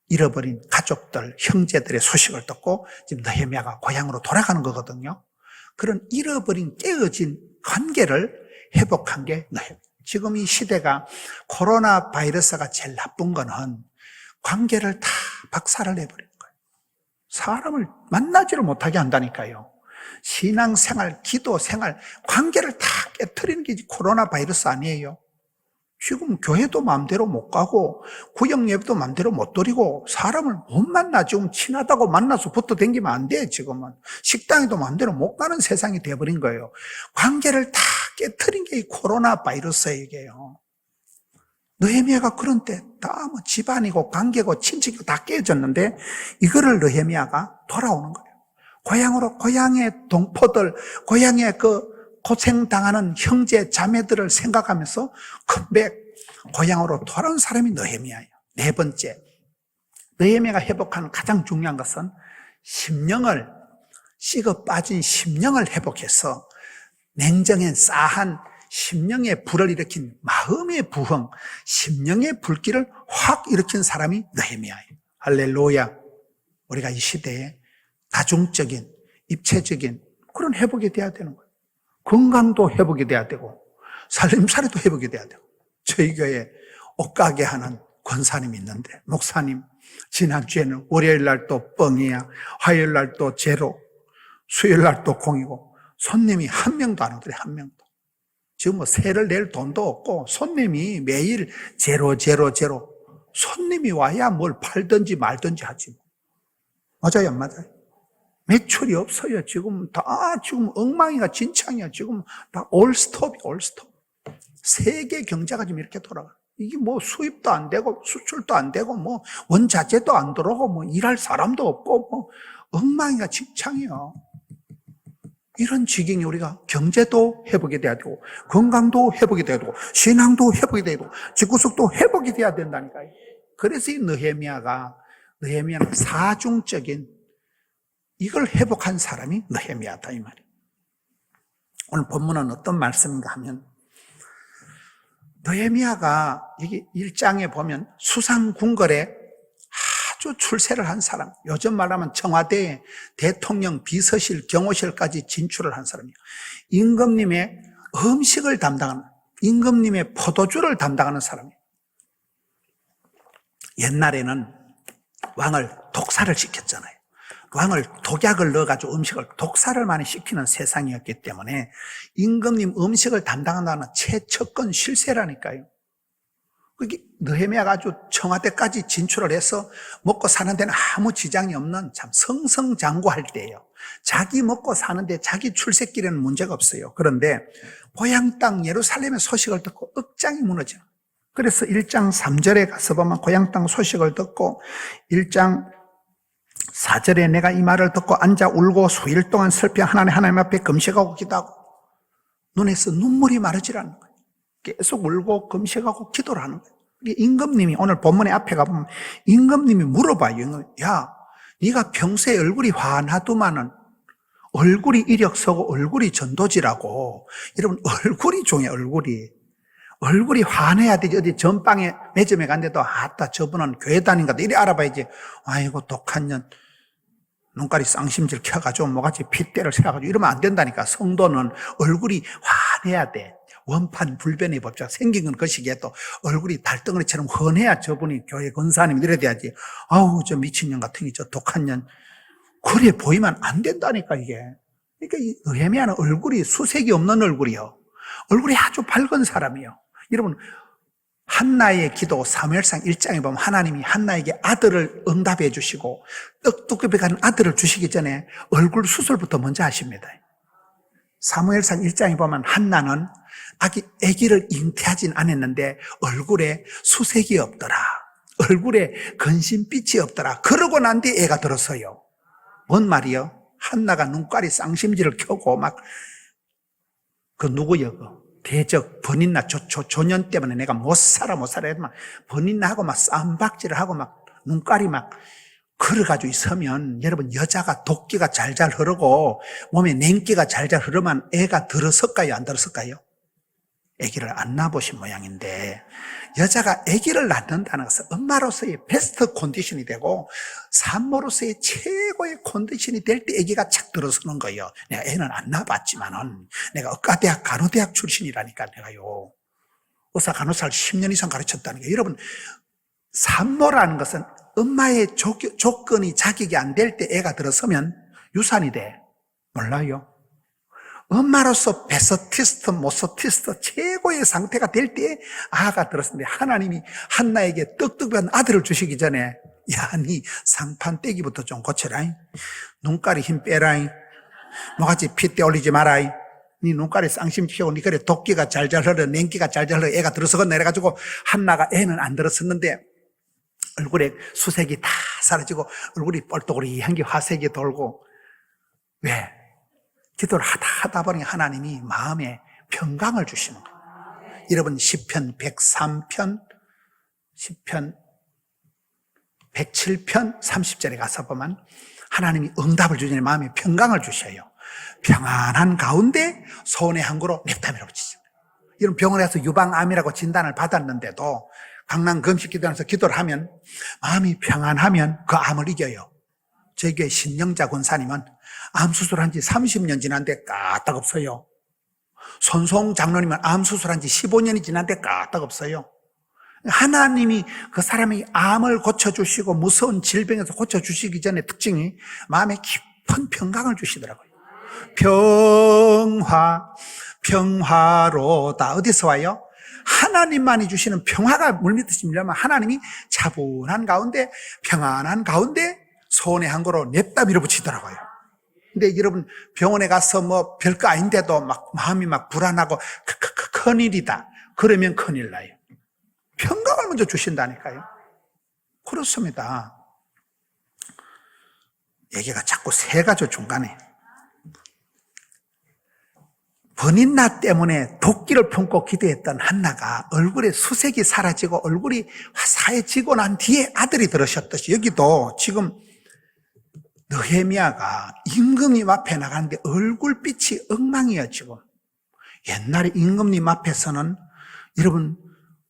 잃어버린 가족들, 형제들의 소식을 듣고 지금 느헤미야가 고향으로 돌아가는 거거든요. 그런 잃어버린 깨어진 관계를 회복한 게 느헤미야. 지금 이 시대가 코로나 바이러스가 제일 나쁜 거는 관계를 다 박살을 내버리는 거예요. 사람을 만나지를 못하게 한다니까요. 신앙생활, 기도생활, 관계를 다 깨트리는 게 코로나 바이러스 아니에요. 지금 교회도 마음대로 못 가고 구역예배도 마음대로 못 드리고 사람을 못 만나. 지금 친하다고 만나서 붙어 댕기면 안 돼. 지금은 식당에도 마음대로 못 가는 세상이 돼버린 거예요. 관계를 다 깨트린 게 이 코로나 바이러스예요. 느헤미야가 그런 때 다 뭐 집안이고 관계고 친척이고 다 깨졌는데, 이거를 느헤미야가 돌아오는 거예요. 고향으로, 고향의 동포들, 고향의 그 고생당하는 형제 자매들을 생각하면서 컴백, 고향으로 돌아온 사람이 느헤미야예요. 네 번째, 느헤미야가 회복하는 가장 중요한 것은 심령을, 식어 빠진 심령을 회복해서 냉정한 싸한 심령의 불을 일으킨 마음의 부흥, 심령의 불길을 확 일으킨 사람이 느헤미야예요. 할렐루야. 우리가 이 시대에 다중적인, 입체적인 그런 회복이 돼야 되는 거예요. 건강도 회복이 돼야 되고 살림살이도 회복이 돼야 되고. 저희 교회에 옷가게 하는 권사님이 있는데, 목사님 지난주에는 월요일 날 또 뻥이야, 화요일 날 또 제로, 수요일 날 또 공이고, 손님이 한 명도 안 오더래. 한 명도. 지금 뭐 세를 낼 돈도 없고 손님이 매일 제로. 손님이 와야 뭘 팔든지 말든지 하지. 맞아요, 안 맞아요? 매출이 없어요. 지금 지금 엉망이가 진창이야. 지금 다 올스톱이야, 올스톱. 세계 경제가 지금 이렇게 돌아가. 이게 뭐 수입도 안 되고 수출도 안 되고 뭐 원자재도 안 들어오고 뭐 일할 사람도 없고 뭐 엉망이가 진창이야. 이런 지경이 우리가 경제도 회복이 돼야 되고 건강도 회복이 돼야 되고 신앙도 회복이 돼야 되고 집구석도 회복이 돼야 된다니까요. 그래서 이 느헤미야는 사중적인 이걸 회복한 사람이 느헤미야다 이 말이에요. 오늘 본문은 어떤 말씀인가 하면 느헤미야가 여기 1장에 보면 수상궁궐에 아주 출세를 한 사람, 요즘 말하면 청와대 대통령 비서실, 경호실까지 진출을 한 사람이에요. 임금님의 음식을 담당하는, 임금님의 포도주를 담당하는 사람이에요. 옛날에는 왕을 독사를 시켰잖아요. 왕을 독약을 넣어가지고 음식을 독사를 많이 시키는 세상이었기 때문에 임금님 음식을 담당한다는 최측근 실세라니까요. 그게 느헤미야가 아주 청와대까지 진출을 해서 먹고 사는 데는 아무 지장이 없는 참 승승장구할 때예요. 자기 먹고 사는데 자기 출세길에는 문제가 없어요. 그런데 고향 땅 예루살렘의 소식을 듣고 억장이 무너져요. 그래서 1장 3절에 가서 보면 고향 땅 소식을 듣고 1장 4절에 내가 이 말을 듣고 앉아 울고 수일 동안 슬피 하나님 앞에 금식하고 기도하고 눈에서 눈물이 마르질 않는 거예요. 계속 울고 금식하고 기도를 하는 거예요. 임금님이 오늘 본문의 앞에 가보면 임금님이 물어봐요. 야, 네가 평소에 얼굴이 환하더만은 얼굴이 이력서고 얼굴이 전도지라고. 여러분 얼굴이 중요해요. 얼굴이 환해야 되지. 어디 전방에 매점에 갔는데도 아따 저분은 교회 다닌가 이래 알아봐야지. 아이고 독한 년 눈깔이 쌍심질 켜가지고 뭐같이 핏대를 세워가지고 이러면 안 된다니까. 성도는 얼굴이 환해야 돼. 원판 불변의 법칙. 생긴 건 거시기에도 얼굴이 달덩어리처럼 훤해야 저분이 교회 권사님 이래야 돼야지. 아우 저 미친년 같은 게 저 독한 년 그래 보이면 안 된다니까 이게. 그러니까 이 느헤미야는 얼굴이 수색이 없는 얼굴이요. 얼굴이 아주 밝은 사람이요. 여러분 한나의 기도 사무엘상 1장에 보면 하나님이 한나에게 아들을 응답해 주시고 떡두꺼비 같은 아들을 주시기 전에 얼굴 수술부터 먼저 하십니다. 사무엘상 1장에 보면 한나는 아기를 잉태하진 않았는데 얼굴에 수색이 없더라. 얼굴에 근심빛이 없더라. 그러고 난 뒤에 애가 들었어요. 뭔 말이요? 한나가 눈깔이 쌍심지를 켜고 막 그 누구요? 대적 번인나 조년 때문에 내가 못 살아 막 번인나 하고 막 쌈박질을 하고 막 눈깔이 막 걸어가지고 있으면 여러분 여자가 독기가 잘잘 흐르고 몸에 냉기가 잘잘 흐르면 애가 들었을까요? 안 들었을까요? 아기를 안 낳아보신 모양인데 여자가 아기를 낳는다는 것은 엄마로서의 베스트 컨디션이 되고 산모로서의 최고의 컨디션이 될 때 아기가 착 들어서는 거예요. 내가 애는 안 낳아봤지만은 내가 의과대학 간호대학 출신이라니까 내가요. 의사 간호사를 10년 이상 가르쳤다는 게 여러분 산모라는 것은 엄마의 조건이 자격이 안 될 때 애가 들어서면 유산이 돼. 몰라요? 엄마로서 베스티스트, 모스티스트 최고의 상태가 될 때 아가 들었는데 하나님이 한나에게 떡떡한 아들을 주시기 전에 야, 니 상판 떼기부터 좀 고쳐라. 눈깔이 힘 빼라. 뭐같이 핏대 올리지 마라. 니 눈깔이 쌍심 피우고 니 그래 독기가 잘잘 흘러 냉기가 잘잘 흘러 애가 들어서겠네 이래가지고 한나가 애는 안 들었었는데 얼굴에 수색이 다 사라지고 얼굴이 뻘떡거리한 게 화색이 돌고 왜? 기도를 하다 보니 하나님이 마음에 평강을 주시는 거예요. 여러분 시편 103편, 시편 107편 30절에 가서 보면 하나님이 응답을 주시니 마음에 평강을 주셔요. 평안한 가운데 손에 한 그루 넥타이를 붙이죠. 여러분 병원에서 유방암이라고 진단을 받았는데도 강남 금식기도하면서 기도를 하면 마음이 평안하면 그 암을 이겨요. 저희 교회 신영자 권사님은 암 수술한 지 30년 지났는데 까딱 없어요. 손송 장로님은 암 수술한 지 15년이 지났는데 까딱 없어요. 하나님이 그 사람이 암을 고쳐주시고 무서운 질병에서 고쳐주시기 전에 특징이 마음에 깊은 평강을 주시더라고요. 평화로다. 어디서 와요? 하나님만이 주시는 평화가 물밑듯이 밀려면 하나님이 차분한 가운데 평안한 가운데 손에 한 그루 냅다 밀어붙이더라고요. 근데 여러분 병원에 가서 뭐 별거 아닌데도 막 마음이 막 불안하고 큰일이다. 그러면 큰일 나요. 평강을 먼저 주신다니까요. 그렇습니다. 얘기가 자꾸 새가죠 중간에. 번인나 때문에 도끼를 품고 기도했던 한나가 얼굴에 수색이 사라지고 얼굴이 화사해지고 난 뒤에 아들이 들으셨듯이 여기도 지금 느헤미야가 임금님 앞에 나가는데 얼굴빛이 엉망이에요 지금. 옛날에 임금님 앞에서는 여러분,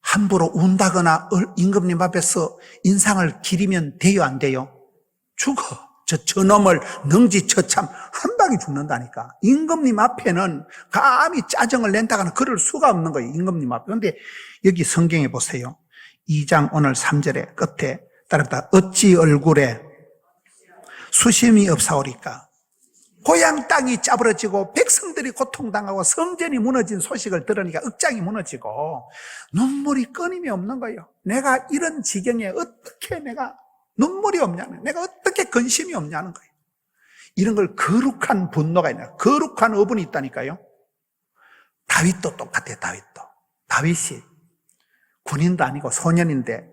함부로 운다거나 임금님 앞에서 인상을 기리면 돼요, 안 돼요? 죽어. 저놈을 능지처참 한 방에 죽는다니까. 임금님 앞에는 감히 짜증을 낸다거나 그럴 수가 없는 거예요, 임금님 앞에. 그런데 여기 성경에 보세요. 2장 오늘 3절에 끝에 따라붙다. 어찌 얼굴에 수심이 없사오리까. 고향 땅이 짜부러지고 백성들이 고통당하고 성전이 무너진 소식을 들으니까 억장이 무너지고 눈물이 끊임이 없는 거예요. 내가 이런 지경에 어떻게 내가 눈물이 없냐는, 내가 어떻게 근심이 없냐는 거예요. 이런 걸 거룩한 분노가 있나, 거룩한 어분이 있다니까요. 다윗도 똑같아요. 다윗이 군인도 아니고 소년인데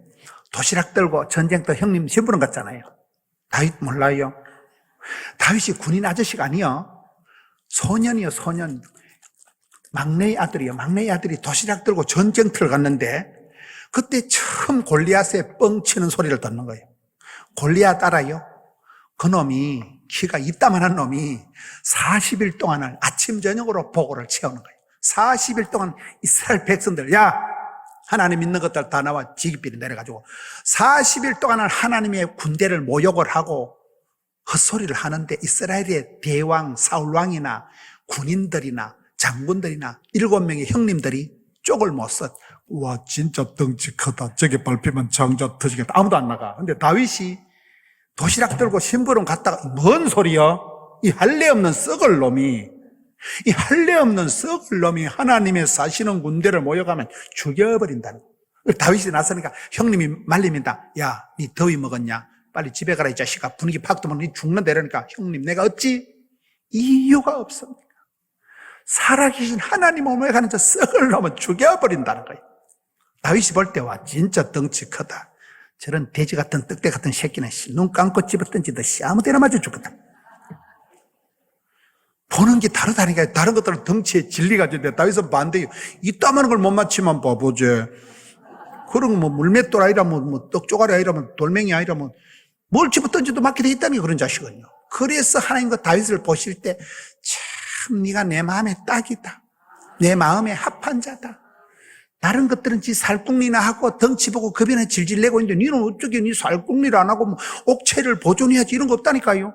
도시락 들고 전쟁터 형님 심부름 갔잖아요. 다윗 몰라요? 다윗이 군인 아저씨가 아니요, 소년이요, 소년. 막내의 아들이 도시락 들고 전쟁터를 갔는데 그때 처음 골리앗의 뻥치는 소리를 듣는 거예요. 골리앗 알아요? 그 놈이, 키가 이따만한 놈이 40일 동안을 아침 저녁으로 보고를 채우는 거예요. 40일 동안 이스라엘 백성들, 야, 하나님 믿는 것들 다 나와, 지기비리 내려가지고 40일 동안을 하나님의 군대를 모욕을 하고 헛소리를 하는데 이스라엘의 대왕 사울왕이나 군인들이나 장군들이나 7명의 형님들이 쪽을 못 써. 와, 진짜 덩치 크다. 저게 밟히면 장자 터지겠다. 아무도 안 나가. 근데 다윗이 도시락 들고 심부름 갔다가, 뭔 소리야? 이 할례 없는 썩을 놈이, 하나님의 사시는 군대를 모여가면 죽여버린다는 거예요. 다윗이 나서니까 형님이 말립니다. 야, 니 더위 먹었냐? 빨리 집에 가라, 이 자식아. 분위기 팍 뜨면 니 죽는다. 이러니까 형님, 내가 어찌 이유가 없습니까? 살아계신 하나님 오면 가는 저 썩을 놈은 죽여버린다는 거예요. 다윗이 볼 때, 와, 진짜 덩치 크다. 저런 돼지 같은 떡대 같은 새끼는 눈 감고 집어던지도 아무 데나 맞아 죽겠다. 보는 게 다르다니까요. 다른 것들은 덩치에 진리가 있는데 다윗은 반대요. 이따만한 걸 못 맞히면 바보지. 그런 뭐 물맷돌 아니라면 뭐 떡조가리 아니라면 돌멩이 아니라면 뭘 집어던지도 맞게 돼 있다니, 그런 자식은요. 그래서 하나님과 다윗을 보실 때 참 네가 내 마음에 딱이다. 내 마음에 합한 자다. 다른 것들은 지 살궁리나 하고 덩치 보고 겁이나 질질 내고 있는데 니는 어떻게 니 살궁리를 안 하고 뭐 옥체를 보존해야지, 이런 거 없다니까요.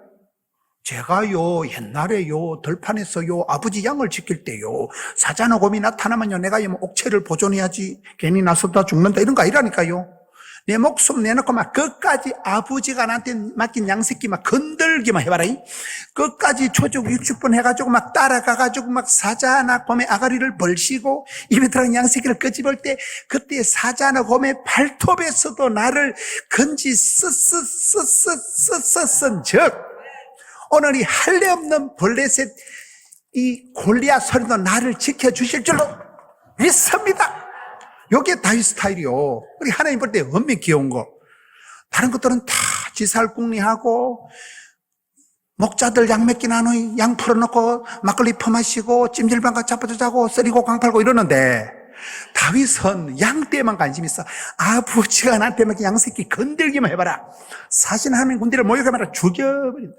제가요, 옛날에요, 들판에서요, 아버지 양을 지킬 때요, 사자나 곰이 나타나면요, 내가 뭐 옥체를 보존해야지, 괜히 나서다 죽는다, 이런 거 아니라니까요. 내 목숨 내놓고 막 끝까지 아버지가 나한테 맡긴 양새끼 막 건들기만 해봐라. 끝까지 초적 60분 해가지고 막 따라가가지고 막 사자나 곰의 아가리를 벌시고 입에 들어간 양새끼를 끄집을 때 그때 사자나 곰의 발톱에서도 나를 건지 쓰쓴 즉 오늘 이 할례 없는 블레셋 이 골리앗 소리도 나를 지켜주실 줄로 믿습니다. 요게 다윗 스타일이요. 우리 하나님 볼 때 엄청 귀여운 거. 다른 것들은 다 지살궁리하고 목자들 양 몇 개 나누 양 풀어놓고 막걸리 퍼마시고 찜질방가 잡아서 자고 쓰리고 광팔고 이러는데 다윗은 양떼에만 관심 있어. 아버지가 나한테 맡긴 양새끼 건들기만 해봐라. 사신 하나님 군대를 모여가면 죽여버린다.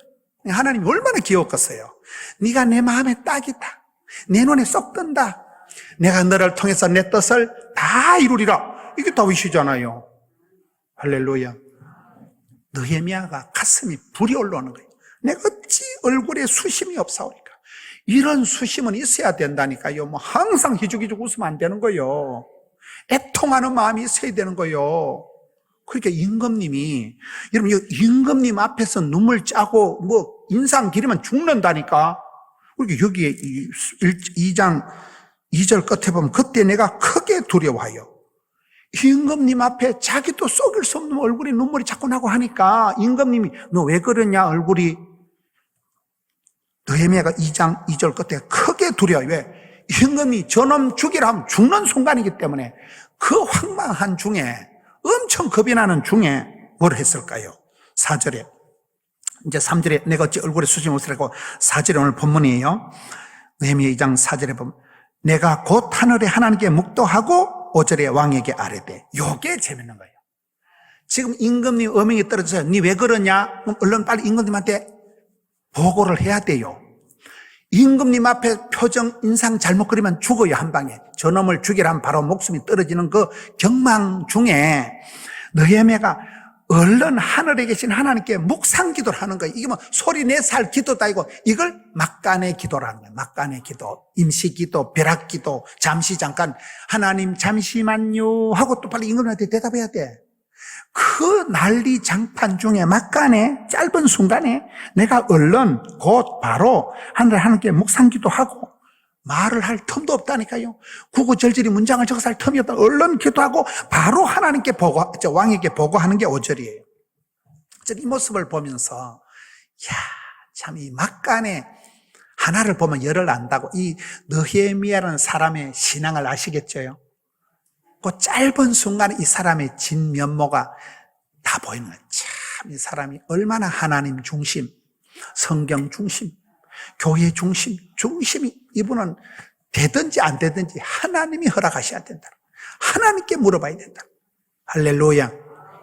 하나님이 얼마나 귀여웠겠어요. 네가 내 마음에 딱이다. 내 눈에 쏙 든다. 내가 너를 통해서 내 뜻을 다 이루리라. 이게 다윗이잖아요. 할렐루야. 느헤미야가 가슴이 불이 올라오는 거예요. 내가 어찌 얼굴에 수심이 없사오리까. 이런 수심은 있어야 된다니까요. 뭐 항상 희죽희죽 웃으면 안 되는 거예요. 애통하는 마음이 있어야 되는 거예요. 그러니까 임금님이, 여러분, 임금님 앞에서 눈물 짜고 뭐 인상 기리면 죽는다니까. 그러니까 여기에 2장 2절 끝에 보면 그때 내가 크게 두려워하여. 임금님 앞에 자기도 속일 수 없는 얼굴에 눈물이 자꾸 나고 하니까 임금님이 너 왜 그러냐 얼굴이. 느헤미야가 2장 2절 끝에 크게 두려워요. 왜? 임금이 저놈 죽이라 하면 죽는 순간이기 때문에 그 황망한 중에 엄청 겁이 나는 중에 뭘 했을까요? 4절에 이제 3절에 내가 어찌 얼굴에 수심 없으라고 4절에 오늘 본문이에요. 느헤미야 2장 4절에 보면 내가 곧 하늘에 하나님께 묵도하고 5절에 왕에게 아뢰되. 요게 재밌는 거예요. 지금 임금님 어명이 떨어져서 니 왜 그러냐? 그럼 얼른 빨리 임금님한테 보고를 해야 돼요. 임금님 앞에 표정, 인상 잘못 그리면 죽어요, 한 방에. 저놈을 죽이라면 바로 목숨이 떨어지는 그 경망 중에 느헤미야가 얼른 하늘에 계신 하나님께 묵상 기도를 하는 거예요. 이게 뭐 소리 내서 할 기도도 아니고 이걸 막간의 기도라는 거예요. 막간의 기도, 임시 기도, 벼락 기도, 잠시 잠깐 하나님 잠시만요 하고 또 빨리 임금님한테 대답해야 돼. 그 난리 장판 중에 막간에 짧은 순간에 내가 얼른 곧 바로 하나님께 묵상 기도하고 말을 할 틈도 없다니까요. 구구절절히 문장을 적어서 할 틈이 없다. 얼른 기도하고 바로 하나님께 왕에게 보고하는 게 5절이에요. 이 모습을 보면서 참 이 막간에 하나를 보면 열을 안다고 이 느헤미야라는 사람의 신앙을 아시겠죠? 그 짧은 순간에 이 사람의 진면모가 다 보이는 거예요. 참 이 사람이 얼마나 하나님 중심, 성경 중심, 교회 중심이 이분은 되든지 안 되든지 하나님이 허락하셔야 된다. 하나님께 물어봐야 된다. 할렐루야.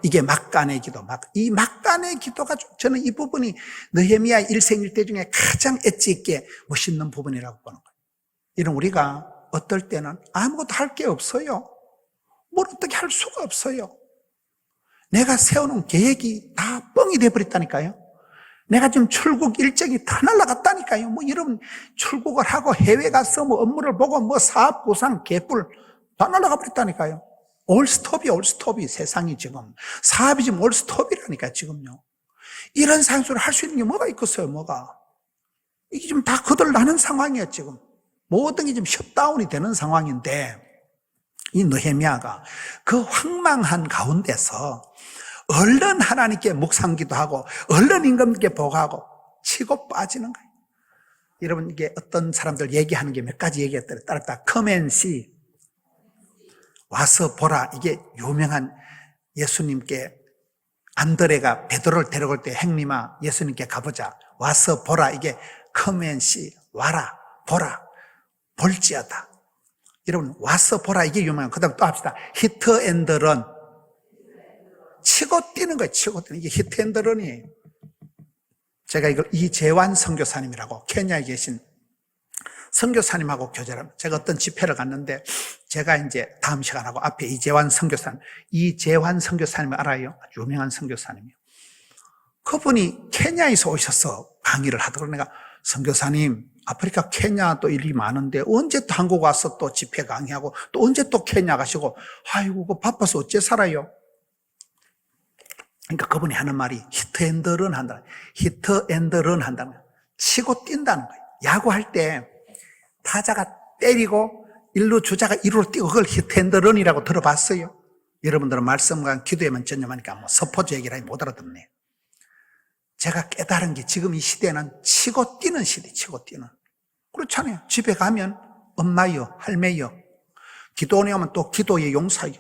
이게 막간의 기도. 이 막간의 기도가 저는 이 부분이 느헤미야 일생일대 중에 가장 엣지 있게 멋있는 부분이라고 보는 거예요. 이런 우리가 어떨 때는 아무것도 할 게 없어요. 뭘 어떻게 할 수가 없어요. 내가 세워놓은 계획이 다 뻥이 돼버렸다니까요. 내가 지금 출국 일정이 다 날아갔다니까요. 뭐 여러분 출국을 하고 해외 가서 뭐 업무를 보고 뭐 사업 보상 개뿔 다 날아가 버렸다니까요. 올스톱이 세상이 지금 사업이 지금 올스톱이라니까 지금요. 이런 상수를 할 수 있는 게 뭐가 있겠어요, 뭐가. 이게 지금 다 거덜나는 상황이에요, 지금. 모든 게 지금 셧다운이 되는 상황인데 이 느헤미야가 그 황망한 가운데서 얼른 하나님께 묵상기도 하고 얼른 임금님께 보고하고 치고 빠지는 거예요. 여러분 이게 어떤 사람들 얘기하는 게 몇 가지 얘기했더니 따라 come and see, 와서 보라. 이게 유명한 예수님께 안드레가 베드로를 데려올 때 행님아 예수님께 가보자, 와서 보라. 이게 come and see, 와라, 보라, 볼지어다. 여러분 와서 보라 이게 유명한. 그 다음 또 합시다. 히트 앤드 런, 치고 뛰는 거예요. 치고 뛰는. 이게 히트 앤드 런이에요. 제가 이걸 이재환 선교사님이라고 케냐에 계신 선교사님하고 교제를 합니다. 제가 어떤 집회를 갔는데 제가 이제 다음 시간하고 앞에 이재환 선교사님 알아요? 아주 유명한 선교사님이요. 그분이 케냐에서 오셔서 강의를 하더라고요. 내가 선교사님 아프리카 케냐 또 일이 많은데 언제 또 한국 와서 또 집회 강의하고 또 언제 또 케냐 가시고 아이고 그 바빠서 어째 살아요? 그러니까 그분이 하는 말이 히트 앤드 런 한다. 히트 앤드 런 한다는 거예요. 치고 뛴다는 거예요. 야구할 때 타자가 때리고 1루 주자가 2루로 뛰고 그걸 히트 앤드 런이라고 들어봤어요? 여러분들은 말씀과 기도에만 전념하니까 뭐 서포즈 얘기를 못 알아듣네요. 제가 깨달은 게 지금 이 시대는 치고 뛰는 시대, 치고 뛰는. 그렇잖아요. 집에 가면 엄마요, 할매요. 기도원에 오면 또 기도의 용사요.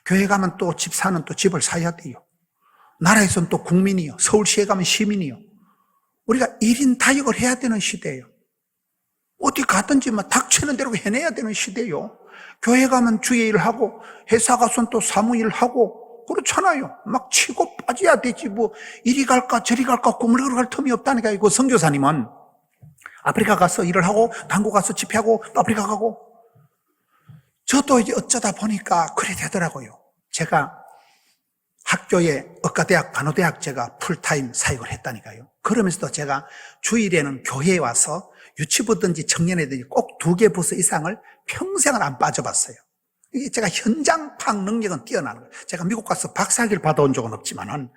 교회 가면 또 집사는 또 집을 사야 돼요. 나라에서는 또 국민이요. 서울시에 가면 시민이요. 우리가 1인 다역을 해야 되는 시대예요. 어디 가든지 막 닥치는 대로 해내야 되는 시대예요. 교회 가면 주의 일을 하고 회사 가서는 또 사무 일을 하고 그렇잖아요. 막 치고 빠져야 되지 뭐 이리 갈까 저리 갈까 꾸물거려 갈 틈이 없다니까요. 그 선교사님은 아프리카 가서 일을 하고 당국 가서 집회하고 또 아프리카 가고. 저도 이제 어쩌다 보니까 그래 되더라고요. 제가 학교에 의과대학, 간호대학 제가 풀타임 사역을 했다니까요. 그러면서도 제가 주일에는 교회에 와서 유치부든지 청년회든지 꼭 2개 부서 이상을 평생을 안 빠져봤어요. 이게 제가 현장 파악 능력은 뛰어나는 거예요. 제가 미국 가서 박사학위를 받아온 적은 없지만은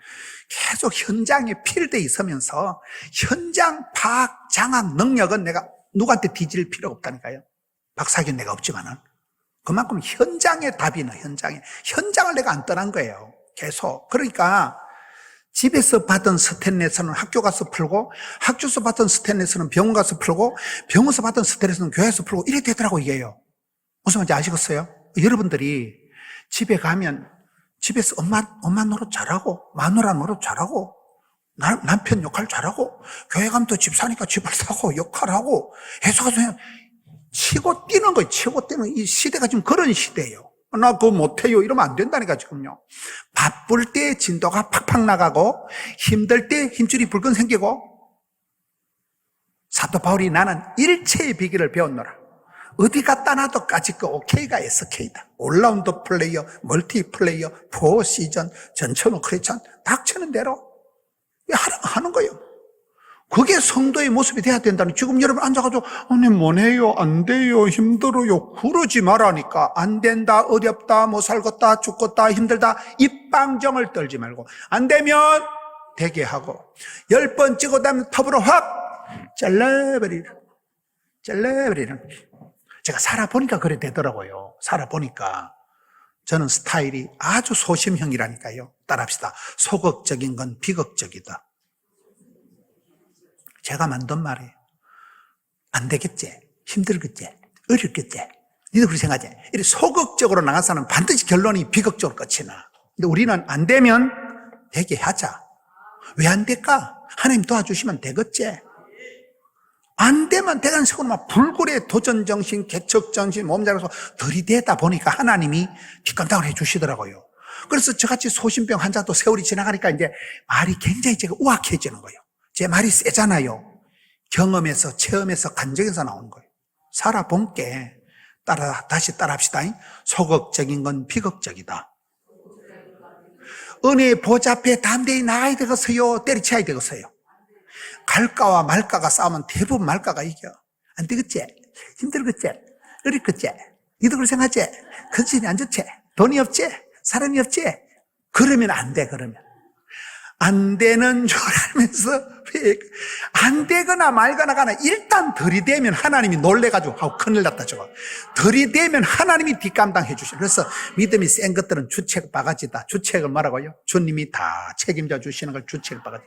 계속 현장에 필드에 있으면서 현장 파악 장악 능력은 내가 누구한테 뒤질 필요가 없다니까요. 박사학위는 내가 없지만은 그만큼 현장에 답이 있는 현장을 내가 안 떠난 거예요. 계속. 그러니까 집에서 받은 스트레스는 학교 가서 풀고 학교에서 받은 스트레스는 병원 가서 풀고 병원에서 받은 스트레스는 교회에서 풀고 이래 되더라고 이게요. 무슨 말인지 아시겠어요? 여러분들이 집에 가면 집에서 엄마 노릇 잘하고 마누라 노릇 잘하고 남편 역할 잘하고 교회 가면 또 집사니까 집을 사고 역할하고 회사 가서 치고 뛰는 거예요. 치고 뛰는 이 시대가 지금 그런 시대예요. 나 그거 못해요 이러면 안 된다니까 지금요. 바쁠 때 진도가 팍팍 나가고 힘들 때 힘줄이 불끈 생기고 사도 바울이 나는 일체의 비결을 배웠노라. 어디 갖다 놔도 까짓 거 OK가 SK다. 올라운드 플레이어, 멀티 플레이어, 포 시즌, 전천후 크리스찬 닥치는 대로 하는 거예요. 그게 성도의 모습이 돼야 된다니. 지금 여러분 앉아가지고 아니 뭐네요, 안 돼요, 힘들어요 그러지 말라니까. 안 된다, 어렵다, 못 살겠다, 죽겠다, 힘들다 입방정을 떨지 말고 안 되면 되게 하고 10번 찍어다면 톱으로 확 잘라버리라. 제가 살아보니까 그래 되더라고요. 살아보니까 저는 스타일이 아주 소심형이라니까요. 따라합시다. 소극적인 건 비극적이다. 제가 만든 말이에요. 안 되겠지, 힘들겠지, 어렵겠지, 니도 그렇게 생각하지? 이렇게 소극적으로 나가서는 반드시 결론이 비극적으로 끝이 나. 근데 우리는 안 되면 되게 하자. 왜 안 될까? 하나님 도와주시면 되겠지. 안 되면 대단 식으로 막 불굴의 도전정신, 개척정신, 몸자라서 들이대다 보니까 하나님이 뒷감당을 해주시더라고요. 그래서 저같이 소신병 환자도 세월이 지나가니까 이제 말이 굉장히 제가 우악해지는 거예요. 제 말이 세잖아요. 경험에서, 체험에서, 간증에서 나오는 거예요. 살아본 게 다시 따라합시다. 소극적인 건 비극적이다. 은혜의 보좌 앞에 담대히 나가야 되겠어요? 때리쳐야 되겠어요? 갈까와 말까가 싸우면 대부분 말까가 이겨. 안 되겠지? 힘들겠지? 어렵겠지? 니도 그렇게 생각하지? 건진이 안 좋지? 돈이 없지? 사람이 없지? 그러면 안 돼. 그러면 안 되는 줄 알면서 안 되거나 말거나 가나 일단 들이대면 하나님이 놀래가지고 하고 큰일 났다 저거. 들이대면 하나님이 뒷감당해 주셔. 그래서 믿음이 센 것들은 주책 바가지다. 주책을 뭐라고요? 주님이 다 책임져 주시는 걸 주책 바가지.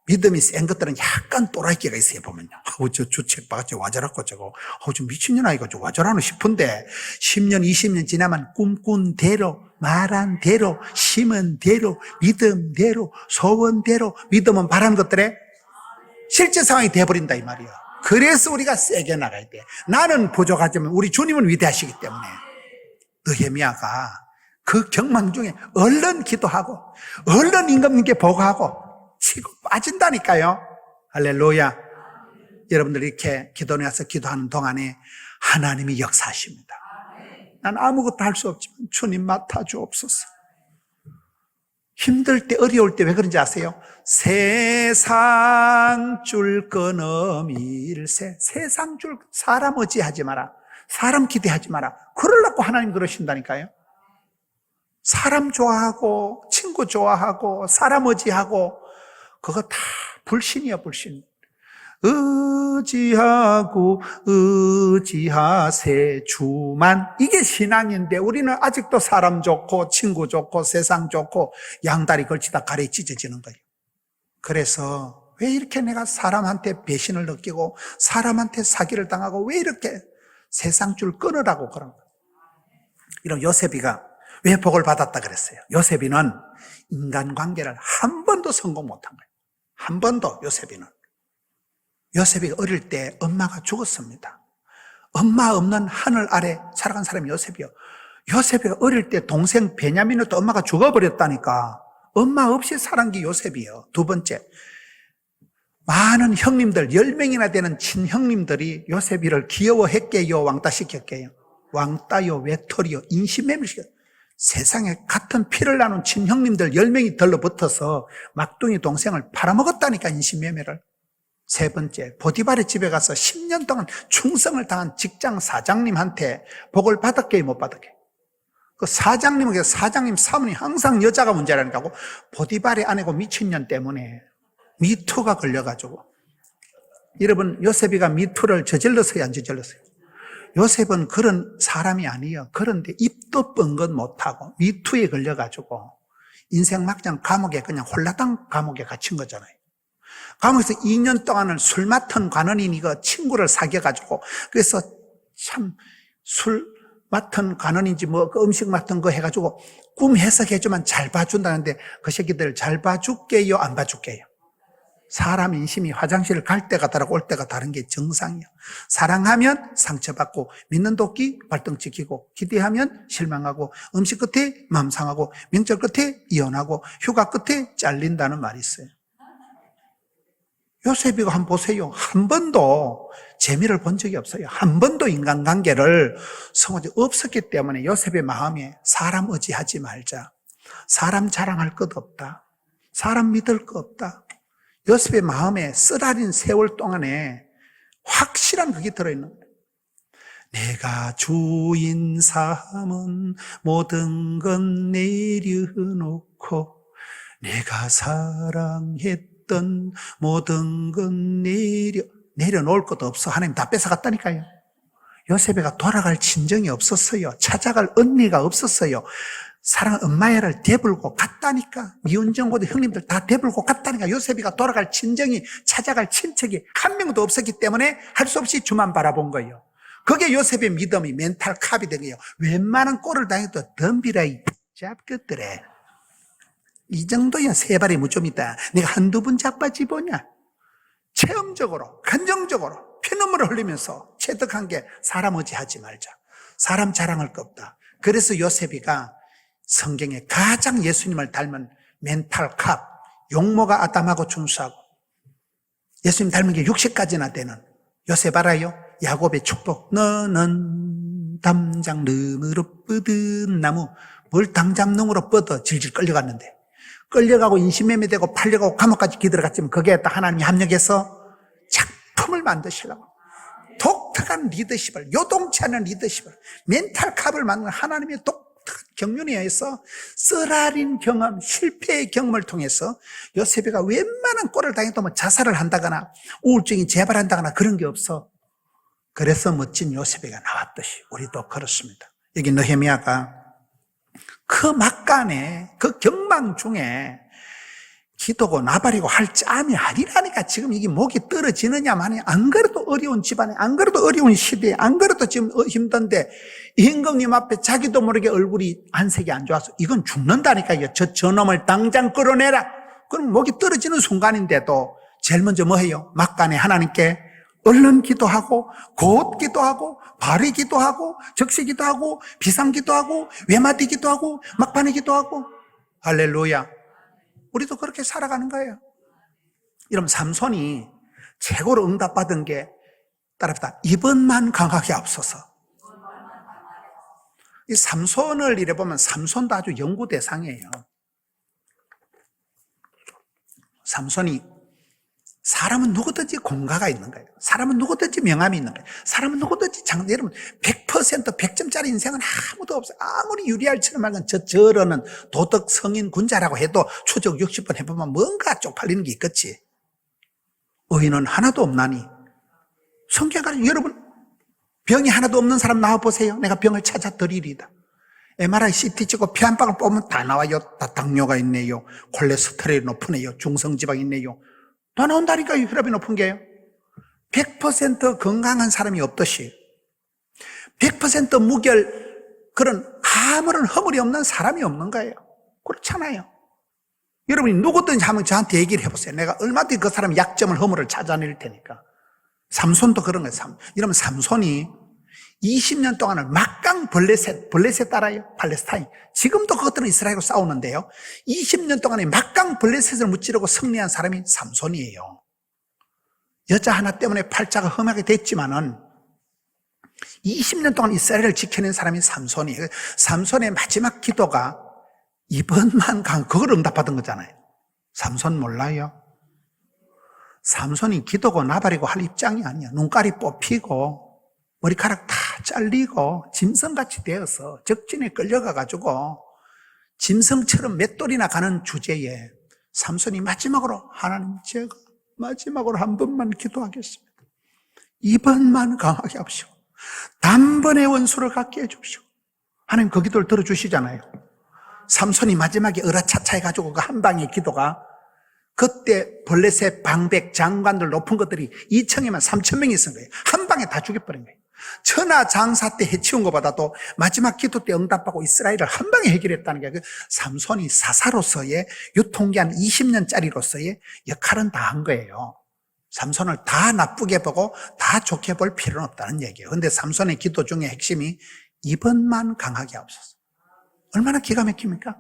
믿음이 센 것들은 약간 또라이끼가 있어요, 보면요. 저 주책 바가지 와저라고 저거. 저 미친년 아이가 저 와저라노 싶은데 10년, 20년 지나면 꿈꾼 대로, 말한 대로, 심은 대로, 믿음대로, 소원대로, 믿음은 바라는 것들에 실제 상황이 돼버린다, 이 말이야. 그래서 우리가 세게 나가야 돼. 나는 부족하지만 우리 주님은 위대하시기 때문에. 느헤미야가 그 경망 중에 얼른 기도하고, 얼른 임금님께 보고하고, 치고 빠진다니까요. 할렐루야. 여러분들 이렇게 기도에 와서 기도하는 동안에 하나님이 역사하십니다. 난 아무것도 할 수 없지만 주님 맡아주옵소서. 힘들 때, 어려울 때 왜 그런지 아세요? 세상 줄 끊어밀세. 세상 줄, 사람 의지하지 마라. 사람 기대하지 마라. 그러려고 하나님 그러신다니까요. 사람 좋아하고 친구 좋아하고 사람 의지하고 그거 다 불신이야, 불신. 의지하고 의지하세 주만. 이게 신앙인데 우리는 아직도 사람 좋고 친구 좋고 세상 좋고 양다리 걸치다 가래 찢어지는 거예요. 그래서 왜 이렇게 내가 사람한테 배신을 느끼고 사람한테 사기를 당하고 왜 이렇게 세상 줄 끊으라고 그런 거예요. 이런 요셉이가 왜 복을 받았다 그랬어요? 요셉이는 인간관계를 한 번도 성공 못한 거예요. 한 번도. 요셉이 어릴 때 엄마가 죽었습니다. 엄마 없는 하늘 아래 살아간 사람이 요셉이요. 요셉이 어릴 때 동생 베냐민을 또 엄마가 죽어버렸다니까. 엄마 없이 살은 게 요셉이요. 두 번째, 많은 형님들 10명이나 되는 친형님들이 요셉이를 귀여워했게요, 왕따시켰게요? 왕따요, 외톨이요, 인신매매시켰어요. 세상에 같은 피를 나눈 친형님들 10명이 들러붙어서 막둥이 동생을 팔아먹었다니까, 인신매매를. 세 번째, 보디발의 집에 가서 10년 동안 충성을 당한 직장 사장님한테 복을 받았게 못 받았게. 그 사장님에게 사장님 사모님 항상 여자가 문제라니까. 보디발의 아내고 미친년 때문에 미투가 걸려가지고. 여러분, 요셉이가 미투를 저질렀어요, 안 저질렀어요? 요셉은 그런 사람이 아니에요. 그런데 입도 뻥긋 못하고 미투에 걸려가지고 인생 막장 감옥에 그냥 홀라당 감옥에 갇힌 거잖아요. 감옥에서 2년 동안을 술 맡은 관원인이 그 친구를 사귀어가지고, 그래서 참 술 맡은 관원인지 뭐 그 음식 맡은 거 해가지고 꿈 해석해주면 잘 봐준다는데 그 새끼들 잘 봐줄게요, 안 봐줄게요? 사람 인심이 화장실 갈 때가 다르고 올 때가 다른 게 정상이야. 사랑하면 상처받고, 믿는 도끼 발등 찍히고, 기대하면 실망하고, 음식 끝에 마음 상하고, 명절 끝에 이혼하고, 휴가 끝에 잘린다는 말이 있어요. 요셉이가 한번 보세요. 한 번도 재미를 본 적이 없어요. 한 번도 인간관계를 성하지 없었기 때문에 요셉의 마음에 사람 의지하지 말자. 사람 자랑할 것 없다. 사람 믿을 것 없다. 요셉의 마음에 쓰라린 세월 동안에 확실한 그게 들어있는 거예요. 내가 주인 삼은 모든 건 내려놓고 내가 사랑했던 모든 건 내려놓을 것도 없어. 하나님 다 뺏어갔다니까요. 요셉이가 돌아갈 친정이 없었어요. 찾아갈 언니가 없었어요. 사랑 엄마애를 대불고 갔다니까. 미운정고도 형님들 다 대불고 갔다니까. 요셉이가 돌아갈 친정이, 찾아갈 친척이 한 명도 없었기 때문에 할 수 없이 주만 바라본 거예요. 그게 요셉의 믿음이 멘탈 캅이 된 거예요. 웬만한 꼴을 당해도 덤비라 이 잡것들에. 이 정도야 세 발이 무좀이다. 내가 한두 번 자빠지 보냐. 체험적으로, 감정적으로 피눈물을 흘리면서 체득한 게 사람 의지하지 말자. 사람 자랑할 거 없다. 그래서 요셉이가 성경에 가장 예수님을 닮은 멘탈 캅, 용모가 아담하고 준수하고 예수님 닮은 게 60까지나 되는 요셉 알아요? 야곱의 축복. 너는 담장 너머로 뻗은 나무. 뭘 당장놈으로 뻗어 질질 끌려갔는데 끌려가고 인신매매되고 팔려가고 감옥까지 기들어갔지만 거기에 딱 하나님이 합력해서 작품을 만드시려고 독특한 리더십을, 요동치 않은 리더십을, 멘탈 캅을 만드는 하나님의 독특한 경륜에 의해서 쓰라린 경험, 실패의 경험을 통해서 요셉이가 웬만한 꼴을 당해도 뭐 자살을 한다거나 우울증이 재발한다거나 그런 게 없어. 그래서 멋진 요셉이가 나왔듯이 우리도 그렇습니다. 여기 느헤미야가 그 막간에 그 경망 중에 기도고 나발이고 할 짬이 아니라니까. 지금 이게 목이 떨어지느냐 마느냐. 안 그래도 어려운 집안에, 안 그래도 어려운 시대에, 안 그래도 지금 힘든데 임금님 앞에 자기도 모르게 얼굴이 안색이 안 좋아서 이건 죽는다니까요. 저놈을 당장 끌어내라. 그럼 목이 떨어지는 순간인데도 제일 먼저 뭐 해요? 막간에 하나님께 얼른 기도하고 곧 기도하고 바로 기도하고 적시 기도하고 비상 기도하고 외마디 기도하고 막판에 기도하고. 할렐루야. 우리도 그렇게 살아가는 거예요. 여러분, 삼손이 최고로 응답받은 게 따라합시다. 이번만 강하게 앞서서. 이 삼손을 이래 보면 삼손도 아주 연구 대상이에요. 삼손이 사람은 누구든지 공가가 있는 거예요. 사람은 누구든지 명함이 있는 거예요. 사람은 누구든지 여러분 100% 100점짜리 인생은 아무도 없어요. 아무리 유리알처럼 말건 저러는 도덕 성인 군자라고 해도 추적 60번 해보면 뭔가 쪽팔리는 게 있겠지. 의인은 하나도 없나니. 성경에 여러분 병이 하나도 없는 사람 나와보세요. 내가 병을 찾아 드리리다. MRI, CT 찍고 피 한 방울 뽑으면 다 나와요. 다 당뇨가 있네요. 콜레스테롤이 높으네요. 중성지방이 있네요. 다 나온다니까요. 혈압이 높은 게요. 100% 건강한 사람이 없듯이 100% 무결 그런 아무런 허물이 없는 사람이 없는 거예요. 그렇잖아요. 여러분이 누구든지 한번 저한테 얘기를 해보세요. 내가 얼마든지 그 사람의 약점을 허물을 찾아낼 테니까. 삼손도 그런 거예요. 여러분 삼손이 20년 동안을 막강 블레셋 알아요? 팔레스타인. 지금도 그것들은 이스라엘과 싸우는데요. 20년 동안에 막강 블레셋을 무찌르고 승리한 사람이 삼손이에요. 여자 하나 때문에 팔자가 험하게 됐지만은 20년 동안 이스라엘을 지켜낸 사람이 삼손이에요. 삼손의 마지막 기도가 이번만 그걸 응답받은 거잖아요. 삼손 몰라요? 삼손이 기도고 나발이고 할 입장이 아니야. 눈깔이 뽑히고 머리카락 다 잘리고 짐승같이 되어서 적진에 끌려가가지고 짐승처럼 맷돌이나 가는 주제에 삼손이 마지막으로 하나님 제가 마지막으로 한 번만 기도하겠습니다. 이번만 강하게 하십시오. 단번에 원수를 갖게 해주십시오. 하나님 그 기도를 들어주시잖아요. 삼손이 마지막에 으라차차 해가지고 그 한 방의 기도가 그때 블레셋 방백 장관들 높은 것들이 2천이면 3천 명이 있은 거예요. 한 방에 다 죽여버린 거예요. 천하 장사 때 해치운 것보다도 마지막 기도 때 응답받고 이스라엘을 한 방에 해결했다는 게 삼손이 사사로서의 유통기한 20년짜리로서의 역할은 다 한 거예요. 삼손을 다 나쁘게 보고 다 좋게 볼 필요는 없다는 얘기예요. 그런데 삼손의 기도 중에 핵심이 이번만 강하게 하옵소서. 얼마나 기가 막힙니까?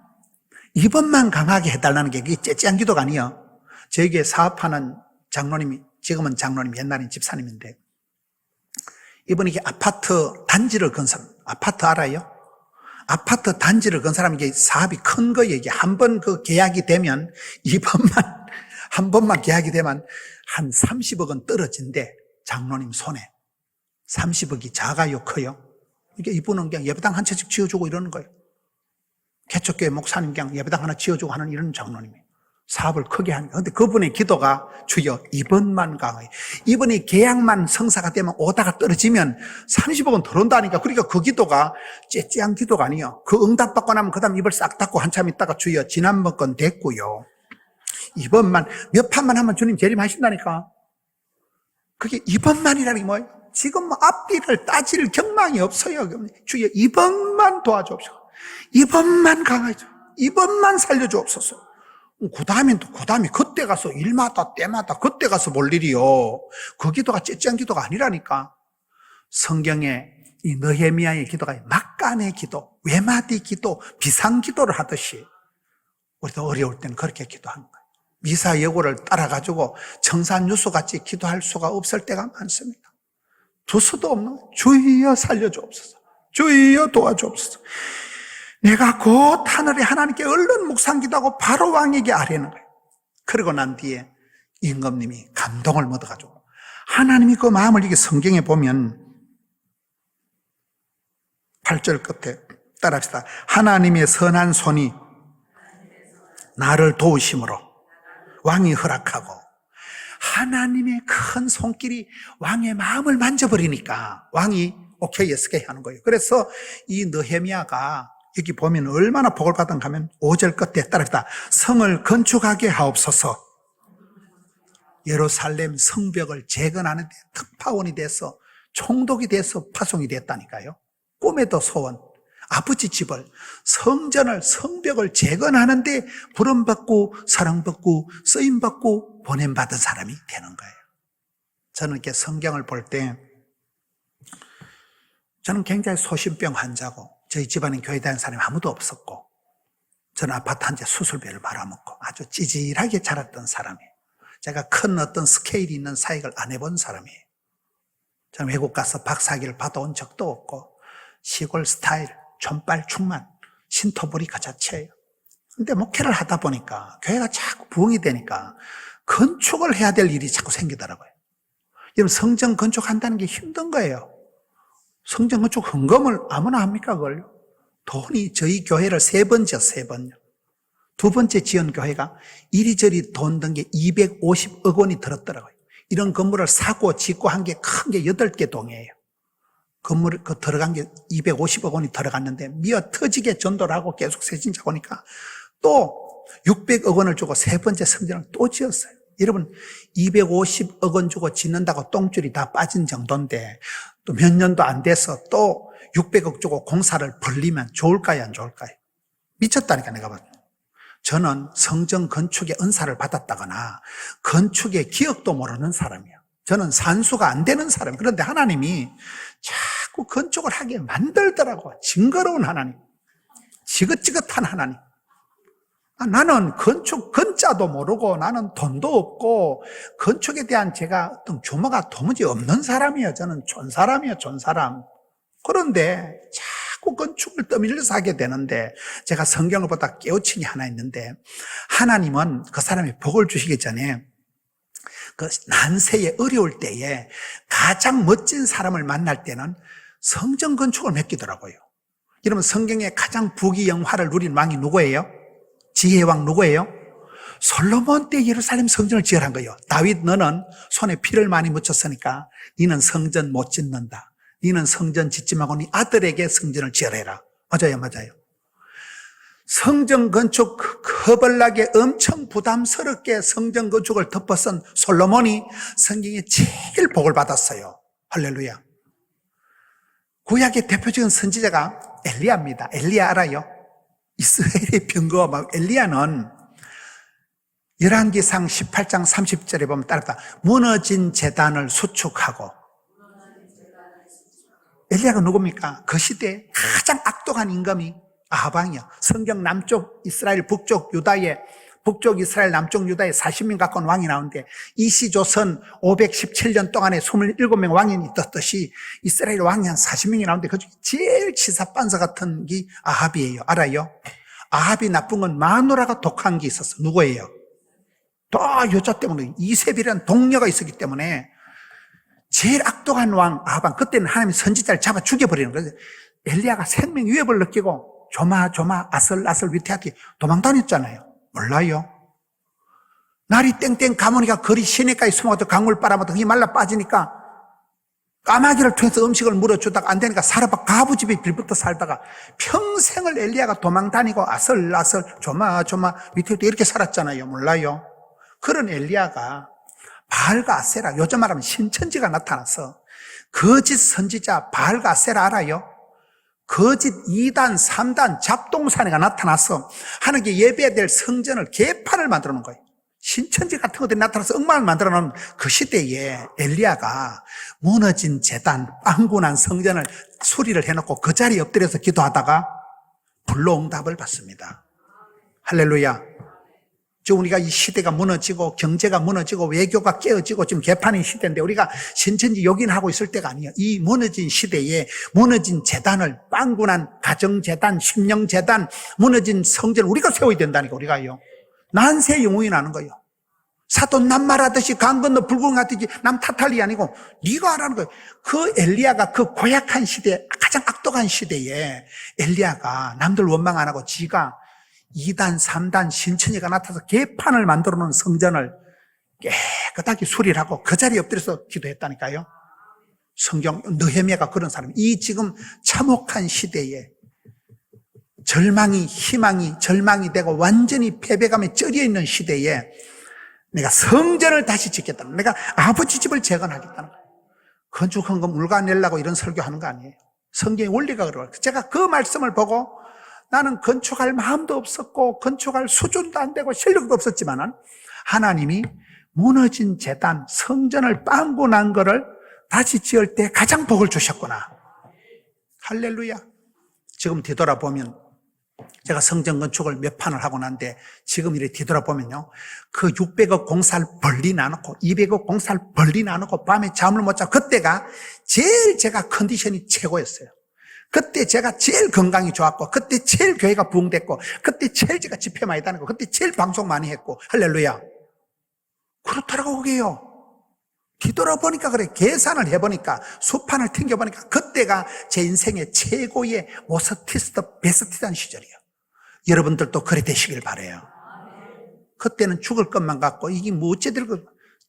이번만 강하게 해달라는 게 째째한 기도가 아니에요. 저에게 사업하는 장로님이, 지금은 장로님, 옛날엔 집사님인데, 이분이 아파트 단지를 건 사람, 아파트 알아요? 아파트 단지를 건 사람, 이게 사업이 큰 거예요. 이게 한 번 그 계약이 되면, 이번만, 한 번만 계약이 되면 한 30억은 떨어진대. 장로님 손에. 30억이 작아요, 커요? 이게 이분은 그냥 예배당 한 채씩 지어주고 이러는 거예요. 개척교회 목사님 그냥 예배당 하나 지어주고 하는 이런 장로님이에요. 사업을 크게 하는 거예요. 근데 그분의 기도가 주여 이번만 강하여, 이번에 계약만 성사가 되면 오다가 떨어지면 30억은 들어온다니까. 그러니까 그 기도가 째째한 기도가 아니에요. 그 응답받고 나면 그 다음 입을 싹 닫고 한참 있다가 주여 지난번 건 됐고요, 이번만 몇 판만 하면 주님 재림하신다니까. 그게 이번만이라는 게 뭐예요? 지금 뭐 앞뒤를 따질 경망이 없어요. 주여 이번만 도와주옵소서. 이번만 강하죠. 이번만 살려주옵소서. 그 다음엔 또, 그 다음에 그때 가서 일마다 때마다 그때 가서 볼 일이요. 그 기도가 째째한 기도가 아니라니까. 성경에 이 느헤미야의 기도가 막간의 기도, 외마디 기도, 비상 기도를 하듯이 우리도 어려울 때는 그렇게 기도하는 거예요. 미사 여고를 따라가지고 청산유수같이 기도할 수가 없을 때가 많습니다. 두수도 없는 주여 살려주옵소서, 주여 도와주옵소서. 내가 곧 하늘에 하나님께 얼른 묵상기도하고 바로 왕에게 아뢰는 거예요. 그러고 난 뒤에 임금님이 감동을 얻어가지고, 하나님이 그 마음을, 이게 성경에 보면 8절 끝에 따라합시다. 하나님의 선한 손이 나를 도우심으로 왕이 허락하고, 하나님의 큰 손길이 왕의 마음을 만져버리니까 왕이 오케이 예스케이 하는 거예요. 그래서 이 느헤미야가 여기 보면 얼마나 복을 받은가 하면 5절 끝에 따라합시다. 성을 건축하게 하옵소서. 예루살렘 성벽을 재건하는데 특파원이 돼서 총독이 돼서 파송이 됐다니까요. 꿈에도 소원, 아버지 집을, 성전을, 성벽을 재건하는데 부름받고 사랑받고 쓰임받고 보냄받은 사람이 되는 거예요. 저는 이렇게 성경을 볼 때, 저는 굉장히 소심병 환자고, 저희 집안엔 교회 다니는 사람이 아무도 없었고, 저는 아파트 한 채 수술비를 말아먹고 아주 찌질하게 자랐던 사람이에요. 제가 큰 어떤 스케일이 있는 사역을 안 해본 사람이에요. 저는 외국 가서 박사학위를 받아온 적도 없고, 시골 스타일, 촌빨충만, 신토부리 그 자체예요. 근데 목회를 하다 보니까 교회가 자꾸 부흥이 되니까 건축을 해야 될 일이 자꾸 생기더라고요. 여러분, 성전 건축한다는 게 힘든 거예요. 성전 건축 헌금을 아무나 합니까, 그걸요? 돈이, 저희 교회를 3번 지었어요, 3번요. 두 번째 지은 교회가 이리저리 돈 든 게 250억 원이 들었더라고요. 이런 건물을 사고 짓고 한 게 큰 게 8개 동이에요. 건물 그 들어간 게 250억 원이 들어갔는데 미어 터지게 전도를 하고 계속 세진자 오니까 또 600억 원을 주고 3번째 성전을 또 지었어요. 여러분, 250억 원 주고 짓는다고 똥줄이 다 빠진 정도인데 또 몇 년도 안 돼서 또 600억 주고 공사를 벌리면 좋을까요, 안 좋을까요? 미쳤다니까, 내가 봤을 때. 저는 성전 건축의 은사를 받았다거나 건축의 기억도 모르는 사람이에요. 저는 산수가 안 되는 사람. 그런데 하나님이 자꾸 건축을 하게 만들더라고. 징그러운 하나님, 지긋지긋한 하나님. 나는 건축 건자도 모르고 나는 돈도 없고 건축에 대한 제가 어떤 규모가 도무지 없는 사람이에요. 저는 촌사람이에요, 촌사람. 그런데 자꾸 건축을 떠밀려서 하게 되는데, 제가 성경을 보다 깨우침이 하나 있는데, 하나님은 그 사람이 복을 주시기 전에 그 난세에 어려울 때에 가장 멋진 사람을 만날 때는 성전 건축을 맡기더라고요. 여러분, 성경에 가장 부귀영화를 누린 왕이 누구예요? 지혜의 왕 누구예요? 솔로몬 때 예루살렘 성전을 지으란 거예요. 다윗, 너는 손에 피를 많이 묻혔으니까 너는 성전 못 짓는다. 너는 성전 짓지 말고 네 아들에게 성전을 지으라. 맞아요, 맞아요. 성전 건축 허벌나게 엄청 부담스럽게 성전 건축을 덮어쓴 솔로몬이 성경에 제일 복을 받았어요. 할렐루야. 구약의 대표적인 선지자가 엘리야입니다. 엘리야 알아요? 이스라엘의 병거와 엘리야는 열왕기상 18장 30절에 보면 따르다 무너진 제단을 수축하고. 엘리야가 누굽니까? 그 시대에 가장 악독한 임금이 아하방이요. 성경 남쪽 이스라엘 북쪽 유다의 북쪽 이스라엘, 남쪽 유다에 40명 가까운 왕이 나오는데 이시조선 517년 동안에 27명 왕이 있었듯이 이스라엘 왕이 한 40명이 나오는데 그중에 제일 치사반사 같은 게 아합이에요. 알아요? 아합이 나쁜 건 마누라가 독한 게 있었어. 누구예요? 또 여자 때문에 이세벨이라는 동료가 있었기 때문에 제일 악독한 왕 아합은 그때는 하나님이 선지자를 잡아 죽여버리는 거예요. 엘리야가 생명 위협을 느끼고 조마조마 아슬아슬 위태하게 도망 다녔잖아요. 몰라요? 날이 땡땡 가모니가 거리 시내가에 숨어서 강물 빨아먹다 그게 말라 빠지니까 까마귀를 통해서 음식을 물어주다가 안 되니까 사르밧 가부집에 빌붙어 살다가 평생을 엘리야가 도망 다니고 아슬아슬 조마조마 위태하게 이렇게 살았잖아요. 몰라요? 그런 엘리야가 바알과 아세라, 요즘 말하면 신천지가 나타나서 거짓 선지자 바알과 아세라 알아요? 거짓 2단, 3단 잡동사내가 나타나서 하나님께 예배해야 될 성전을 개판을 만들어 놓은 거예요. 신천지 같은 것들이 나타나서 엉망을 만들어 놓은 그 시대에 엘리야가 무너진 제단, 빵군한 성전을 수리를 해놓고 그 자리에 엎드려서 기도하다가 불로응답을 받습니다. 할렐루야. 지금 우리가 이 시대가 무너지고 경제가 무너지고 외교가 깨어지고 지금 개판인 시대인데 우리가 신천지 요긴하고 있을 때가 아니에요. 이 무너진 시대에 무너진 재단을 빵군한 가정재단, 심령재단, 무너진 성전을 우리가 세워야 된다니까 우리가요. 난세 영웅이 나는 거예요. 사돈 남말하듯이 강 건너 불궁하듯이 남 탓할 리 아니고 네가 하라는 거예요. 그 엘리야가 그 고약한 시대, 가장 악독한 시대에 엘리야가 남들 원망 안 하고 지가 2단, 3단 신천지가 나타나서 개판을 만들어 놓은 성전을 깨끗하게 수리를 하고 그 자리에 엎드려서 기도했다니까요. 성경, 느헤미야가 그런 사람이에요. 이 지금 참혹한 시대에 절망이, 희망이 절망이 되고 완전히 패배감에 쩔여 있는 시대에 내가 성전을 다시 짓겠다는, 내가 아버지 집을 재건하겠다는 거예요. 건축한 거 물가내려고 이런 설교하는 거 아니에요. 성경의 원리가 그래요. 제가 그 말씀을 보고 나는 건축할 마음도 없었고 건축할 수준도 안 되고 실력도 없었지만은 하나님이 무너진 제단, 성전을 빵꾸 난 거를 다시 지을 때 가장 복을 주셨구나. 할렐루야. 지금 뒤돌아보면 제가 성전 건축을 몇 판을 하고 난데 지금 이렇게 뒤돌아보면요. 그 600억 공사를 벌리 나놓고 200억 공사를 벌리 나놓고 밤에 잠을 못 자고 그때가 제일 제가 컨디션이 최고였어요. 그때 제가 제일 건강이 좋았고 그때 제일 교회가 부흥됐고 그때 제일 제가 집회 많이 다니고 그때 제일 방송 많이 했고 할렐루야. 그렇더라고 그게요. 뒤돌아보니까 그래. 계산을 해보니까 수판을 튕겨보니까 그때가 제 인생의 최고의 워스티스트 베스트한 시절이에요. 여러분들도 그래 되시길 바라요. 그때는 죽을 것만 같고 이게 뭐 어찌될 것,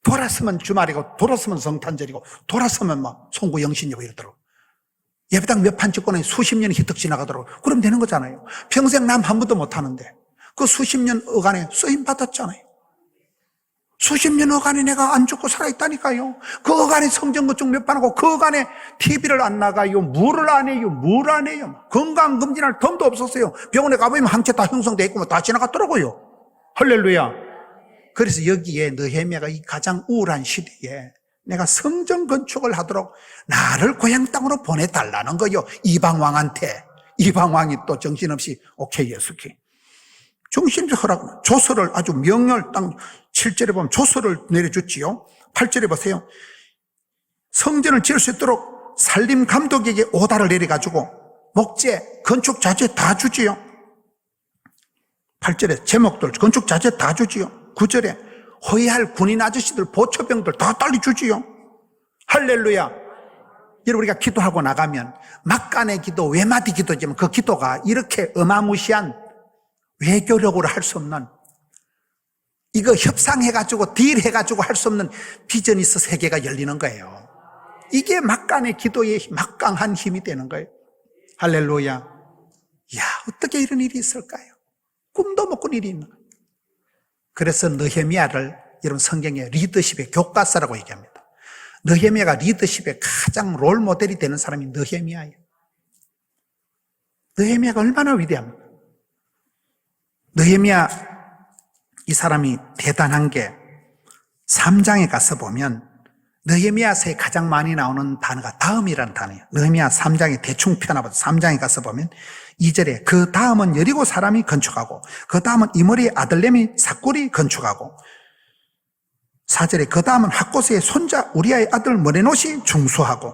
돌았으면 주말이고 돌았으면 성탄절이고 돌았으면 막 송구 영신이고 이러더라고. 예배당 몇 판 찍고 나니 수십 년이 휘떡 지나가더라고. 그럼 되는 거잖아요. 평생 남 한 번도 못 하는데 그 수십 년 어간에 쓰임 받았잖아요. 수십 년 어간에 내가 안 죽고 살아있다니까요. 그 어간에 성전 건축 몇 판 하고 그 어간에 TV를 안 나가요. 물을 안 해요. 물 안 해요. 건강검진할 덤도 없었어요. 병원에 가보면 한 채 다 형성돼 있고 다 지나갔더라고요. 할렐루야. 그래서 여기에 느헤미야가 이 가장 우울한 시대에 내가 성전 건축을 하도록 나를 고향 땅으로 보내달라는 거요. 이방왕한테. 이방왕이 또 정신없이 오케이 예수께 정신없이 허락. 조서를 아주 명렬 땅 7절에 보면 조서를 내려줬지요. 8절에 보세요. 성전을 지을 수 있도록 산림 감독에게 오다를 내려가지고 목재, 건축 자재 다 주지요. 8절에 제목들 건축 자재 다 주지요. 9절에 호위할 군인 아저씨들 보초병들 다 딸리 주지요. 할렐루야. 여러분 우리가 기도하고 나가면 막간의 기도, 외마디 기도지만 그 기도가 이렇게 어마무시한 외교력으로 할 수 없는 이거 협상해가지고 딜해가지고 할 수 없는 비전이스 세계가 열리는 거예요. 이게 막간의 기도의 막강한 힘이 되는 거예요. 할렐루야. 야, 어떻게 이런 일이 있을까요? 꿈도 못 꾼 일이 있는 거예요. 그래서 느헤미야를 여러분 성경의 리더십의 교과서라고 얘기합니다. 느헤미야가 리더십의 가장 롤 모델이 되는 사람이 느헤미야예요. 느헤미야가 얼마나 위대합니까? 느헤미야 이 사람이 대단한 게 3장에 가서 보면 느헤미야서에 가장 많이 나오는 단어가 다음이라는 단어예요. 느헤미야 3장에 대충 펴나봐도 3장에 가서 보면 2절에 그 다음은 여리고 사람이 건축하고 그 다음은 이므리의 아들내미 삭굴이 건축하고 4절에 그 다음은 학고스의 손자 우리아의 아들 머레노시 중수하고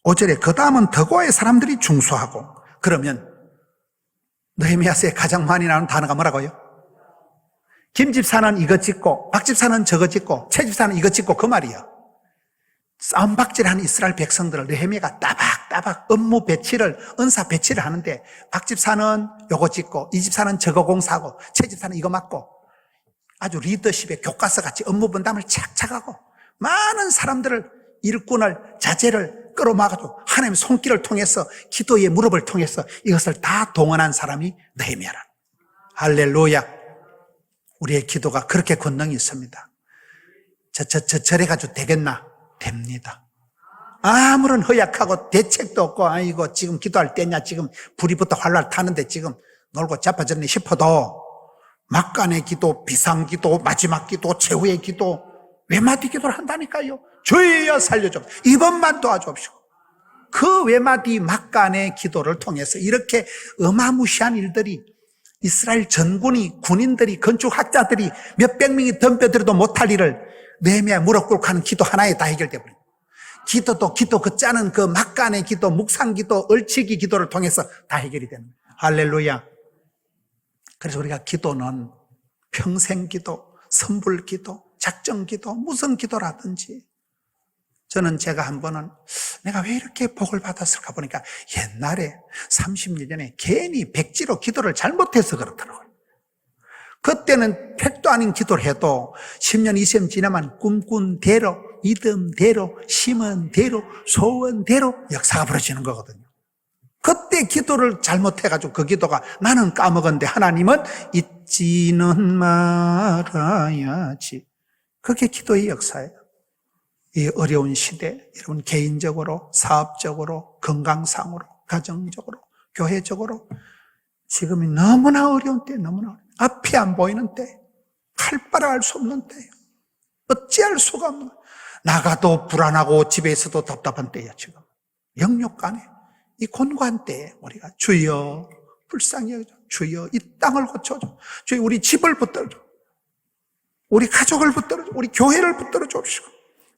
5절에 그 다음은 더고의 사람들이 중수하고. 그러면 느헤미야서에 가장 많이 나오는 단어가 뭐라고요? 김 집사는 이거 짓고 박 집사는 저거 짓고 최 집사는 이거 짓고 그 말이에요. 싸움박질하는 이스라엘 백성들을 느헤미야가 따박따박 업무 배치를, 은사 배치를 하는데 박 집사는 요거 짓고 이 집사는 저거 공사하고 최 집사는 이거 맡고 아주 리더십의 교과서 같이 업무 분담을 착착하고 많은 사람들을, 일꾼을, 자제를 끌어막아주고 하나님의 손길을 통해서 기도의 무릎을 통해서 이것을 다 동원한 사람이 느헤미야라. 할렐루야. 우리의 기도가 그렇게 권능이 있습니다. 저래 가지고 되겠나? 됩니다. 아무런 허약하고 대책도 없고 아이고 지금 기도할 때냐, 지금 불이 붙어 활활 타는데 지금 놀고 자빠졌네 싶어도 막간의 기도, 비상기도, 마지막 기도, 최후의 기도, 외마디 기도를 한다니까요. 주여 살려줘. 이번만 도와주옵시고. 그 외마디 막간의 기도를 통해서 이렇게 어마무시한 일들이, 이스라엘 전군이, 군인들이, 건축학자들이 몇백 명이 덤벼들어도 못할 일을 느헤미야 무릎 꿇고 하는 기도 하나에 다 해결돼 버립니다. 기도도 기도 그 짜는 그 막간의 기도, 묵상기도, 얼치기 기도를 통해서 다 해결이 됩니다. 할렐루야. 그래서 우리가 기도는 평생 기도, 선불 기도, 작정 기도, 무슨 기도라든지. 저는 제가 한 번은 내가 왜 이렇게 복을 받았을까 보니까 옛날에 30년 전에 괜히 백지로 기도를 잘못해서 그렇더라고요. 그때는 택도 아닌 기도를 해도 10년, 20년 지나면 꿈꾼 대로, 이듬대로, 심은 대로, 소원 대로 역사가 벌어지는 거거든요. 그때 기도를 잘못해가지고 그 기도가 나는 까먹었는데 하나님은 잊지는 말아야지. 그게 기도의 역사예요. 이 어려운 시대, 여러분 개인적으로, 사업적으로, 건강상으로, 가정적으로, 교회적으로 지금이 너무나 어려운 때, 너무나 어려운 때, 앞이 안 보이는 때, 칼바라 할 수 없는 때예요. 어찌할 수가 없는 거예요. 나가도 불안하고 집에 있어도 답답한 때예요. 지금 영육간에 이 곤고한 때에 우리가 주여 불쌍히 여겨줘, 주여 이 땅을 고쳐줘, 주여 우리 집을 붙들어줘, 우리 가족을 붙들어줘, 우리 교회를 붙들어 줍시고.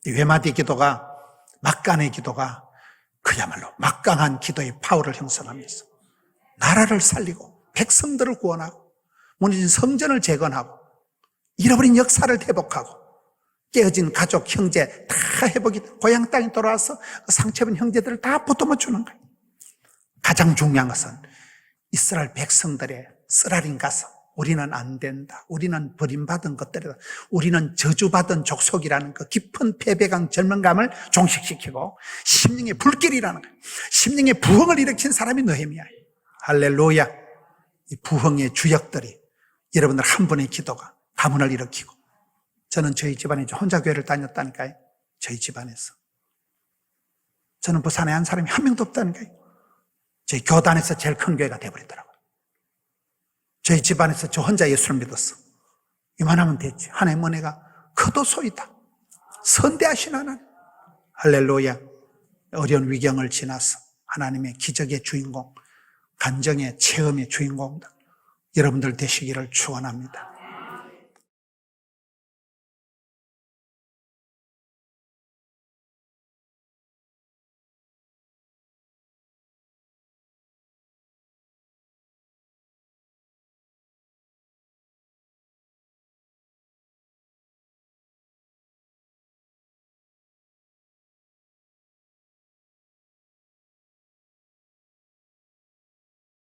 이 외마디 기도가, 막간의 기도가 그야말로 막강한 기도의 파워를 형성하면서 나라를 살리고 백성들을 구원하고 무너진 성전을 재건하고 잃어버린 역사를 회복하고 깨어진 가족, 형제 다 회복이, 고향 땅에 돌아와서 상처입은 형제들을 다 보듬어 주는 거예요. 가장 중요한 것은 이스라엘 백성들의 쓰라린 가슴, 우리는 안 된다, 우리는 버림받은 것들이다, 우리는 저주받은 족속이라는 그 깊은 패배감, 절망감을 종식시키고 심령의 불길이라는 거예요. 심령의 부흥을 일으킨 사람이 느헤미야예요. 할렐루야. 이 부흥의 주역들이, 여러분들 한 분의 기도가 가문을 일으키고. 저는 저희 집안에 혼자 교회를 다녔다니까요. 저희 집안에서. 저는 부산에 한 사람이 한 명도 없다니까요. 저희 교단에서 제일 큰 교회가 되어버리더라고요. 저희 집안에서 저 혼자 예수를 믿었어. 이만하면 됐지. 하나님의 은혜가 크도 소이다. 선대하신 하나님. 할렐루야. 어려운 위경을 지나서 하나님의 기적의 주인공, 간정의 체험의 주인공 여러분들 되시기를 축원합니다.